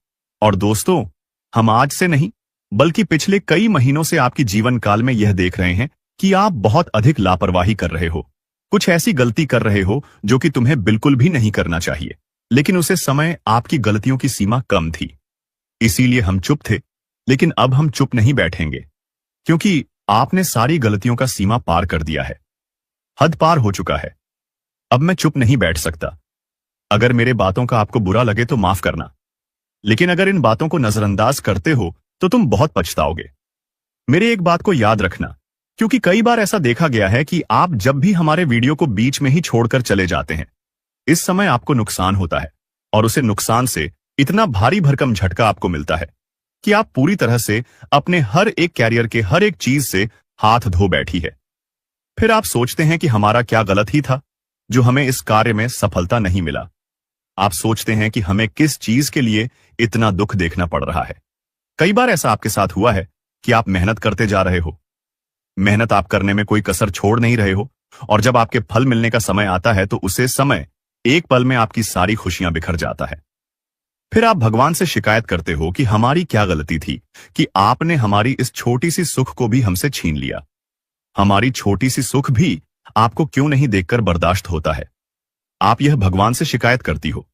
और दोस्तों, हम आज से नहीं बल्कि पिछले कई महीनों से आपकी जीवन काल में यह देख रहे हैं कि आप बहुत अधिक लापरवाही कर रहे हो, कुछ ऐसी गलती कर रहे हो जो कि तुम्हें बिल्कुल भी नहीं करना चाहिए, लेकिन उसे समय आपकी गलतियों की सीमा कम थी। इसीलिए हम चुप थे, लेकिन अब हम चुप नहीं बैठेंगे क्योंकि आपने सारी गलतियों का सीमा पार कर दिया है। हद पार हो चुका है। अब मैं चुप नहीं बैठ सकता। अगर मेरे बातों का आपको बुरा लगे तो माफ करना, लेकिन अगर इन बातों को नजरअंदाज करते हो तो तुम बहुत पछताओगे। मेरे एक बात को याद रखना, क्योंकि कई बार ऐसा देखा गया है कि आप जब भी हमारे वीडियो को बीच में ही छोड़कर चले जाते हैं, इस समय आपको नुकसान होता है और उसे नुकसान से इतना भारी भरकम झटका आपको मिलता है कि आप पूरी तरह से अपने हर एक कैरियर के हर एक चीज से हाथ धो बैठी है। फिर आप सोचते हैं कि हमारा क्या गलत ही था जो हमें इस कार्य में सफलता नहीं मिला। आप सोचते हैं कि हमें किस चीज के लिए इतना दुख देखना पड़ रहा है। कई बार ऐसा आपके साथ हुआ है कि आप मेहनत करते जा रहे हो, मेहनत आप करने में कोई कसर छोड़ नहीं रहे हो, और जब आपके फल मिलने का समय आता है तो उसे समय एक पल में आपकी सारी खुशियां बिखर जाता है। फिर आप भगवान से शिकायत करते हो कि हमारी क्या गलती थी कि आपने हमारी इस छोटी सी सुख को भी हमसे छीन लिया। हमारी छोटी सी सुख भी आपको क्यों नहीं देखकर बर्दाश्त होता है। आप यह भगवान से शिकायत करती हो,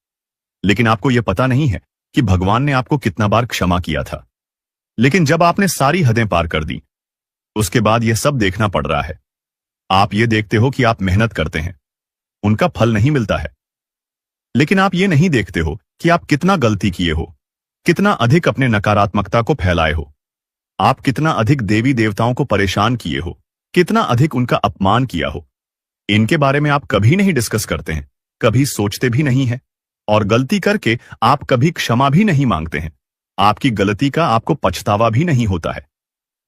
लेकिन आपको यह पता नहीं है कि भगवान ने आपको कितना बार क्षमा किया था। लेकिन जब आपने सारी हदें पार कर दी, उसके बाद यह सब देखना पड़ रहा है। आप ये देखते हो कि आप मेहनत करते हैं, उनका फल नहीं मिलता है, लेकिन आप ये नहीं देखते हो कि आप कितना गलती किए हो, कितना अधिक अपने नकारात्मकता को फैलाए हो, आप कितना अधिक देवी देवताओं को परेशान किए हो, कितना अधिक उनका अपमान किया हो। इनके बारे में आप कभी नहीं डिस्कस करते हैं, कभी सोचते भी नहीं है, और गलती करके आप कभी क्षमा भी नहीं मांगते हैं। आपकी गलती का आपको पछतावा भी नहीं होता है।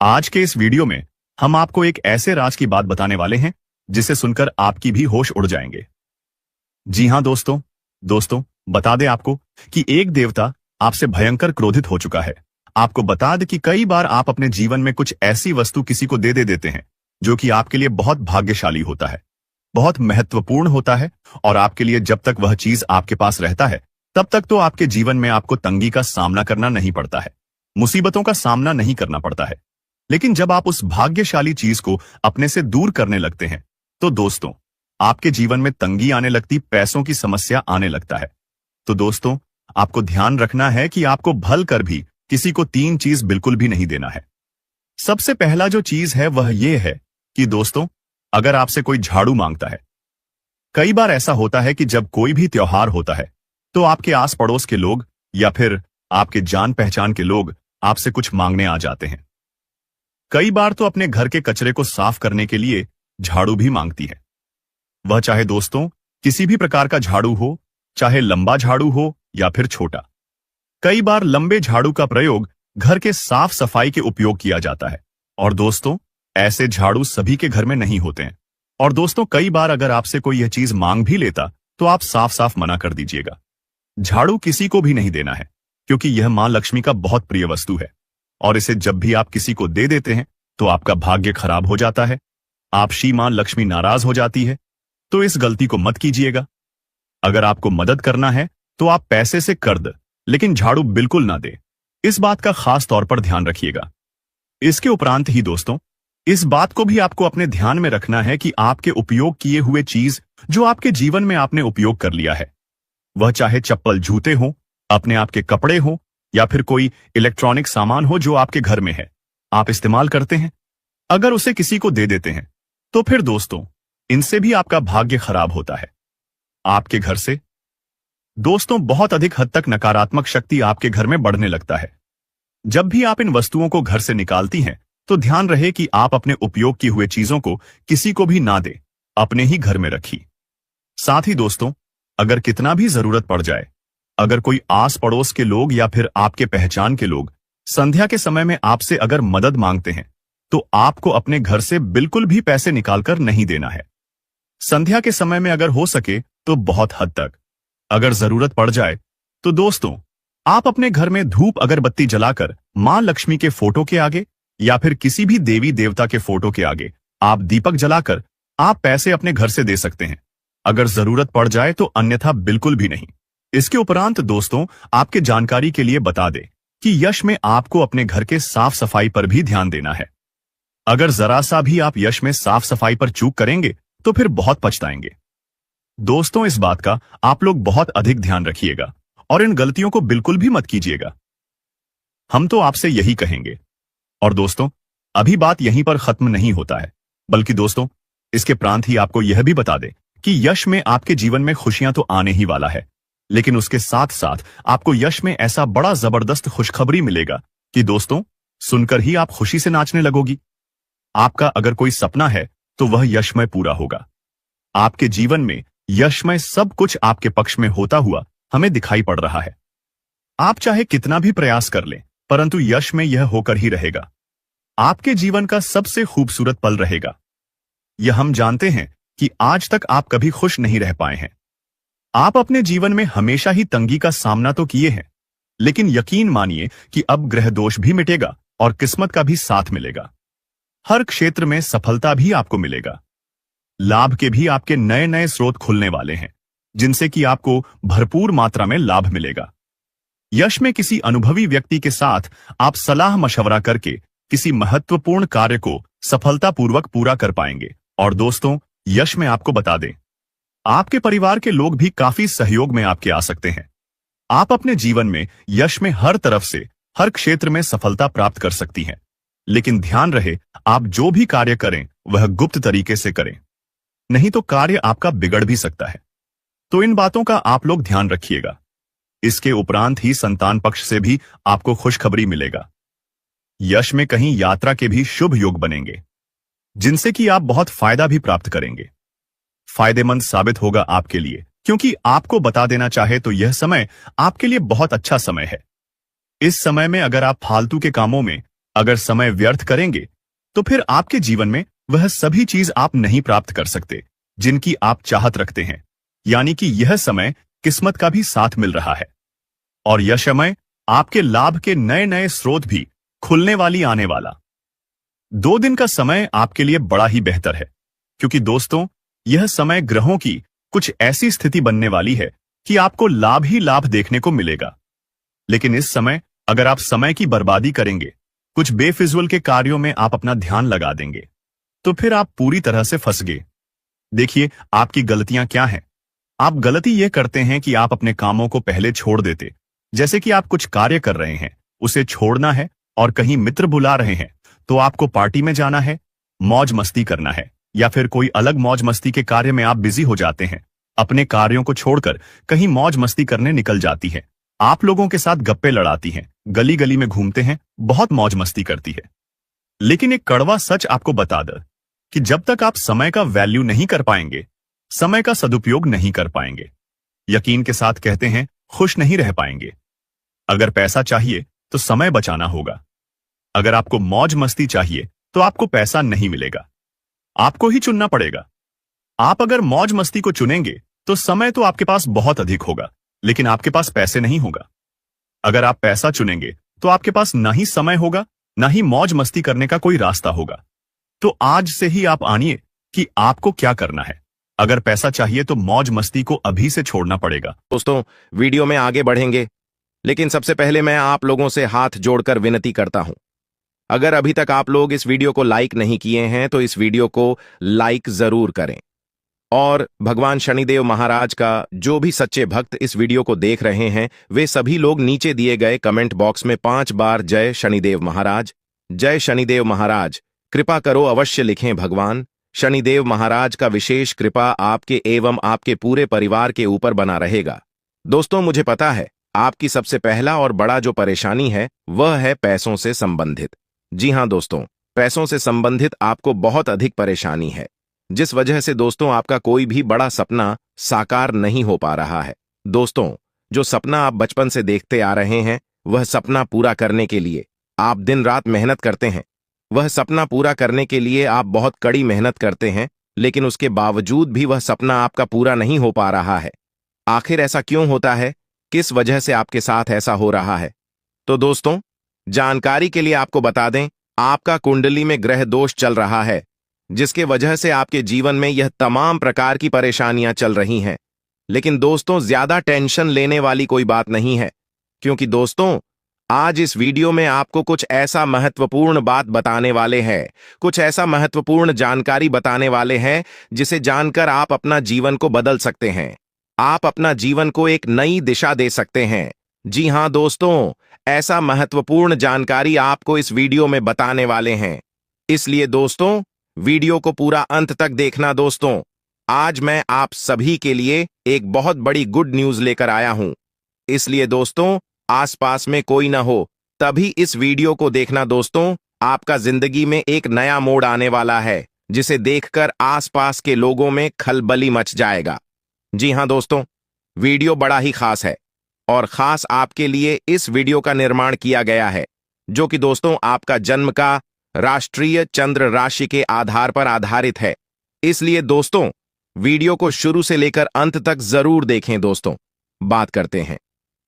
आज के इस वीडियो में हम आपको एक ऐसे राज की बात बताने वाले हैं जिसे सुनकर आपकी भी होश उड़ जाएंगे। जी हां दोस्तों बता दें आपको कि एक देवता आपसे भयंकर क्रोधित हो चुका है। आपको बता दें कि कई बार आप अपने जीवन में कुछ ऐसी वस्तु किसी को दे देते हैं जो कि आपके लिए बहुत भाग्यशाली होता है, बहुत महत्वपूर्ण होता है, और आपके लिए जब तक वह चीज आपके पास रहता है तब तक तो आपके जीवन में आपको तंगी का सामना करना नहीं पड़ता है, मुसीबतों का सामना नहीं करना पड़ता है। लेकिन जब आप उस भाग्यशाली चीज को अपने से दूर करने लगते हैं तो दोस्तों आपके जीवन में तंगी आने लगती, पैसों की समस्या आने लगता है। तो दोस्तों आपको ध्यान रखना है कि आपको भल कर भी किसी को 3 चीज बिल्कुल भी नहीं देना है। सबसे पहला जो चीज है वह यह है कि दोस्तों अगर आपसे कोई झाड़ू मांगता है, कई बार ऐसा होता है कि जब कोई भी त्योहार होता है तो आपके आस पड़ोस के लोग या फिर आपके जान पहचान के लोग आपसे कुछ मांगने आ जाते हैं। कई बार तो अपने घर के कचरे को साफ करने के लिए झाड़ू भी मांगती है। वह चाहे दोस्तों किसी भी प्रकार का झाड़ू हो, चाहे लंबा झाड़ू हो या फिर छोटा। कई बार लंबे झाड़ू का प्रयोग घर के साफ सफाई के उपयोग किया जाता है, और दोस्तों ऐसे झाड़ू सभी के घर में नहीं होते हैं। और दोस्तों कई बार अगर आपसे कोई यह चीज मांग भी लेता तो आप साफ साफ मना कर दीजिएगा। झाड़ू किसी को भी नहीं देना है, क्योंकि यह मां लक्ष्मी का बहुत प्रिय वस्तु है, और इसे जब भी आप किसी को दे देते हैं तो आपका भाग्य खराब हो जाता है, आप श्री मां लक्ष्मी नाराज हो जाती है। तो इस गलती को मत कीजिएगा। अगर आपको मदद करना है तो आप पैसे से कर दे, लेकिन झाड़ू बिल्कुल ना दे। इस बात का खास तौर पर ध्यान रखिएगा। इसके उपरांत ही दोस्तों इस बात को भी आपको अपने ध्यान में रखना है कि आपके उपयोग किए हुए चीज जो आपके जीवन में आपने उपयोग कर लिया है, वह चाहे चप्पल जूते हो, अपने आप के कपड़े हो, या फिर कोई इलेक्ट्रॉनिक सामान हो जो आपके घर में है, आप इस्तेमाल करते हैं, अगर उसे किसी को दे देते हैं तो फिर दोस्तों इनसे भी आपका भाग्य खराब होता है। आपके घर से दोस्तों बहुत अधिक हद तक नकारात्मक शक्ति आपके घर में बढ़ने लगता है। जब भी आप इन वस्तुओं को घर से निकालती हैं तो ध्यान रहे कि आप अपने उपयोग किए हुए चीजों को किसी को भी ना दे, अपने ही घर में रखी। साथ ही दोस्तों अगर कितना भी जरूरत पड़ जाए, अगर कोई आस पड़ोस के लोग या फिर आपके पहचान के लोग संध्या के समय में आपसे अगर मदद मांगते हैं तो आपको अपने घर से बिल्कुल भी पैसे निकालकर नहीं देना है। संध्या के समय में अगर हो सके तो बहुत हद तक, अगर जरूरत पड़ जाए तो दोस्तों आप अपने घर में धूप अगरबत्ती जलाकर मां लक्ष्मी के फोटो के आगे या फिर किसी भी देवी देवता के फोटो के आगे आप दीपक जलाकर आप पैसे अपने घर से दे सकते हैं, अगर जरूरत पड़ जाए तो, अन्यथा बिल्कुल भी नहीं। इसके उपरांत दोस्तों आपके जानकारी के लिए बता दें कि यश में आपको अपने घर के साफ सफाई पर भी ध्यान देना है। अगर जरा सा भी आप यश में साफ सफाई पर चूक करेंगे तो फिर बहुत पछताएंगे। दोस्तों इस बात का आप लोग बहुत अधिक ध्यान रखिएगा और इन गलतियों को बिल्कुल भी मत कीजिएगा। हम तो आपसे यही कहेंगे। और दोस्तों अभी बात यहीं पर खत्म नहीं होता है, बल्कि दोस्तों इसके प्रांत ही आपको यह भी बता दें कि यश में आपके जीवन में खुशियां तो आने ही वाला है, लेकिन उसके साथ साथ आपको यश में ऐसा बड़ा जबरदस्त खुशखबरी मिलेगा कि दोस्तों सुनकर ही आप खुशी से नाचने लगोगी। आपका अगर कोई सपना है तो वह यशमय पूरा होगा। आपके जीवन में यशमय सब कुछ आपके पक्ष में होता हुआ हमें दिखाई पड़ रहा है। आप चाहे कितना भी प्रयास कर लें, परंतु यश में यह होकर ही रहेगा। आपके जीवन का सबसे खूबसूरत पल रहेगा। यह हम जानते हैं कि आज तक आप कभी खुश नहीं रह पाए हैं। आप अपने जीवन में हमेशा ही तंगी का सामना तो किए हैं, लेकिन यकीन मानिए कि अब ग्रह दोष भी मिटेगा और किस्मत का भी साथ मिलेगा। हर क्षेत्र में सफलता भी आपको मिलेगा। लाभ के भी आपके नए नए स्रोत खुलने वाले हैं, जिनसे कि आपको भरपूर मात्रा में लाभ मिलेगा। यश में किसी अनुभवी व्यक्ति के साथ आप सलाह मशवरा करके किसी महत्वपूर्ण कार्य को सफलतापूर्वक पूरा कर पाएंगे। और दोस्तों, यश में आपको बता दें, आपके परिवार के लोग भी काफी सहयोग में आपके आ सकते हैं। आप अपने जीवन में यश में हर तरफ से हर क्षेत्र में सफलता प्राप्त कर सकती हैं। लेकिन ध्यान रहे, आप जो भी कार्य करें वह गुप्त तरीके से करें, नहीं तो कार्य आपका बिगड़ भी सकता है। तो इन बातों का आप लोग ध्यान रखिएगा। इसके उपरांत ही संतान पक्ष से भी आपको खुशखबरी मिलेगा। यश में कहीं यात्रा के भी शुभ योग बनेंगे, जिनसे कि आप बहुत फायदा भी प्राप्त करेंगे। फायदेमंद साबित होगा आपके लिए, क्योंकि आपको बता देना चाहे तो यह समय आपके लिए बहुत अच्छा समय है। इस समय में अगर आप फालतू के कामों में अगर समय व्यर्थ करेंगे, तो फिर आपके जीवन में वह सभी चीज आप नहीं प्राप्त कर सकते जिनकी आप चाहत रखते हैं। यानी कि यह समय किस्मत का भी साथ मिल रहा है, और यह समय आपके लाभ के नए नए स्रोत भी खुलने वाली आने वाला। 2 दिन का समय आपके लिए बड़ा ही बेहतर है, क्योंकि दोस्तों, यह समय ग्रहों की कुछ ऐसी स्थिति बनने वाली है कि आपको लाभ ही लाभ देखने को मिलेगा। लेकिन इस समय अगर आप समय की बर्बादी करेंगे, कुछ बेफिजूल के कार्यों में आप अपना ध्यान लगा देंगे, तो फिर आप पूरी तरह से फंस गए। देखिए, आपकी गलतियां क्या हैं। आप गलती यह करते हैं कि आप अपने कामों को पहले छोड़ देते। जैसे कि आप कुछ कार्य कर रहे हैं, उसे छोड़ना है, और कहीं मित्र बुला रहे हैं तो आपको पार्टी में जाना है, मौज मस्ती करना है, या फिर कोई अलग मौज मस्ती के कार्य में आप बिजी हो जाते हैं। अपने कार्यों को छोड़कर कहीं मौज मस्ती करने निकल जाती है। आप लोगों के साथ गप्पे लड़ाती हैं, गली गली में घूमते हैं, बहुत मौज मस्ती करती है। लेकिन एक कड़वा सच आपको बता दे कि जब तक आप समय का वैल्यू नहीं कर पाएंगे, समय का सदुपयोग नहीं कर पाएंगे, यकीन के साथ कहते हैं, खुश नहीं रह पाएंगे। अगर पैसा चाहिए तो समय बचाना होगा। अगर आपको मौज मस्ती चाहिए तो आपको पैसा नहीं मिलेगा, आपको ही चुनना पड़ेगा। आप अगर मौज मस्ती को चुनेंगे तो समय तो आपके पास बहुत अधिक होगा, लेकिन आपके पास पैसे नहीं होगा। अगर आप पैसा चुनेंगे तो आपके पास ना ही समय होगा, ना ही मौज मस्ती करने का कोई रास्ता होगा। तो आज से ही आप आनिए कि आपको क्या करना है। अगर पैसा चाहिए तो मौज मस्ती को अभी से छोड़ना पड़ेगा। दोस्तों, वीडियो में आगे बढ़ेंगे, लेकिन सबसे पहले मैं आप लोगों से हाथ जोड़कर विनती करता हूं, अगर अभी तक आप लोग इस वीडियो को लाइक नहीं किए हैं तो इस वीडियो को लाइक जरूर करें। और भगवान शनिदेव महाराज का जो भी सच्चे भक्त इस वीडियो को देख रहे हैं, वे सभी लोग नीचे दिए गए कमेंट बॉक्स में 5 बार जय शनिदेव महाराज, जय शनिदेव महाराज कृपा करो अवश्य लिखें। भगवान शनिदेव महाराज का विशेष कृपा आपके एवं आपके पूरे परिवार के ऊपर बना रहेगा। दोस्तों, मुझे पता है आपकी सबसे पहला और बड़ा जो परेशानी है वह है पैसों से संबंधित। जी हां दोस्तों, पैसों से संबंधित आपको बहुत अधिक परेशानी है, जिस वजह से दोस्तों आपका कोई भी बड़ा सपना साकार नहीं हो पा रहा है। दोस्तों, जो सपना आप बचपन से देखते आ रहे हैं, वह सपना पूरा करने के लिए आप दिन रात मेहनत करते हैं। वह सपना पूरा करने के लिए आप बहुत कड़ी मेहनत करते हैं, लेकिन उसके बावजूद भी वह सपना आपका पूरा नहीं हो पा रहा है। आखिर ऐसा क्यों होता है? किस वजह से आपके साथ ऐसा हो रहा है? तो दोस्तों, जानकारी के लिए आपको बता दें, आपका कुंडली में ग्रह दोष चल रहा है, जिसके वजह से आपके जीवन में यह तमाम प्रकार की परेशानियां चल रही हैं। लेकिन दोस्तों, ज्यादा टेंशन लेने वाली कोई बात नहीं है, क्योंकि दोस्तों आज इस वीडियो में आपको कुछ ऐसा महत्वपूर्ण बात बताने वाले हैं, कुछ ऐसा महत्वपूर्ण जानकारी बताने वाले हैं जिसे जानकर आप अपना जीवन को बदल सकते हैं। आप अपना जीवन को एक नई दिशा दे सकते हैं। जी हां दोस्तों, ऐसा महत्वपूर्ण जानकारी आपको इस वीडियो में बताने वाले हैं, इसलिए दोस्तों वीडियो को पूरा अंत तक देखना। दोस्तों, आज मैं आप सभी के लिए एक बहुत बड़ी गुड न्यूज लेकर आया हूं, इसलिए दोस्तों आसपास में कोई ना हो तभी इस वीडियो को देखना। दोस्तों, आपका जिंदगी में एक नया मोड़ आने वाला है, जिसे देखकर आसपास के लोगों में खलबली मच जाएगा। जी हां दोस्तों, वीडियो बड़ा ही खास है, और खास आपके लिए इस वीडियो का निर्माण किया गया है। जो कि दोस्तों आपका जन्म का राष्ट्रीय चंद्र राशि के आधार पर आधारित है। इसलिए दोस्तों वीडियो को शुरू से लेकर अंत तक जरूर देखें। दोस्तों बात करते हैं,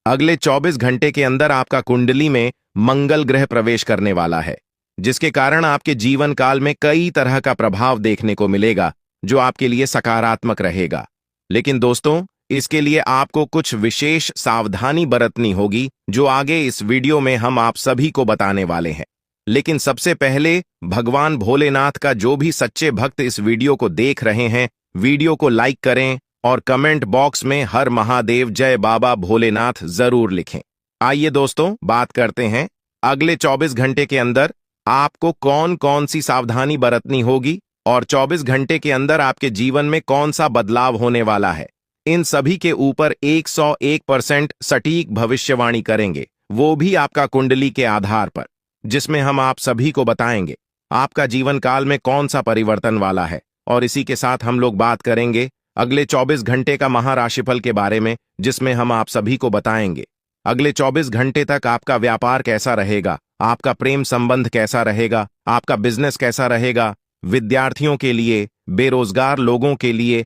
अगले 24 घंटे के अंदर आपका कुंडली में मंगल ग्रह प्रवेश करने वाला है, जिसके कारण आपके जीवन काल में कई तरह का प्रभाव देखने को मिलेगा जो आपके लिए सकारात्मक रहेगा। लेकिन दोस्तों इसके लिए आपको कुछ विशेष सावधानी बरतनी होगी, जो आगे इस वीडियो में हम आप सभी को बताने वाले हैं। लेकिन सबसे पहले भगवान भोलेनाथ का जो भी सच्चे भक्त इस वीडियो को देख रहे हैं, वीडियो को लाइक करें और कमेंट बॉक्स में हर महादेव जय बाबा भोलेनाथ जरूर लिखें। आइए दोस्तों बात करते हैं, अगले 24 घंटे के अंदर आपको कौन कौन सी सावधानी बरतनी होगी और 24 घंटे के अंदर आपके जीवन में कौन सा बदलाव होने वाला है। इन सभी के ऊपर 101% सटीक भविष्यवाणी करेंगे, वो भी आपका कुंडली के आधार पर, जिसमें हम आप सभी को बताएंगे आपका जीवन काल में कौन सा परिवर्तन वाला है। और इसी के साथ हम लोग बात करेंगे अगले 24 घंटे का महाराशिफल के बारे में, जिसमें हम आप सभी को बताएंगे अगले 24 घंटे तक आपका व्यापार कैसा रहेगा, आपका प्रेम संबंध कैसा रहेगा, आपका बिजनेस कैसा रहेगा, विद्यार्थियों के लिए, बेरोजगार लोगों के लिए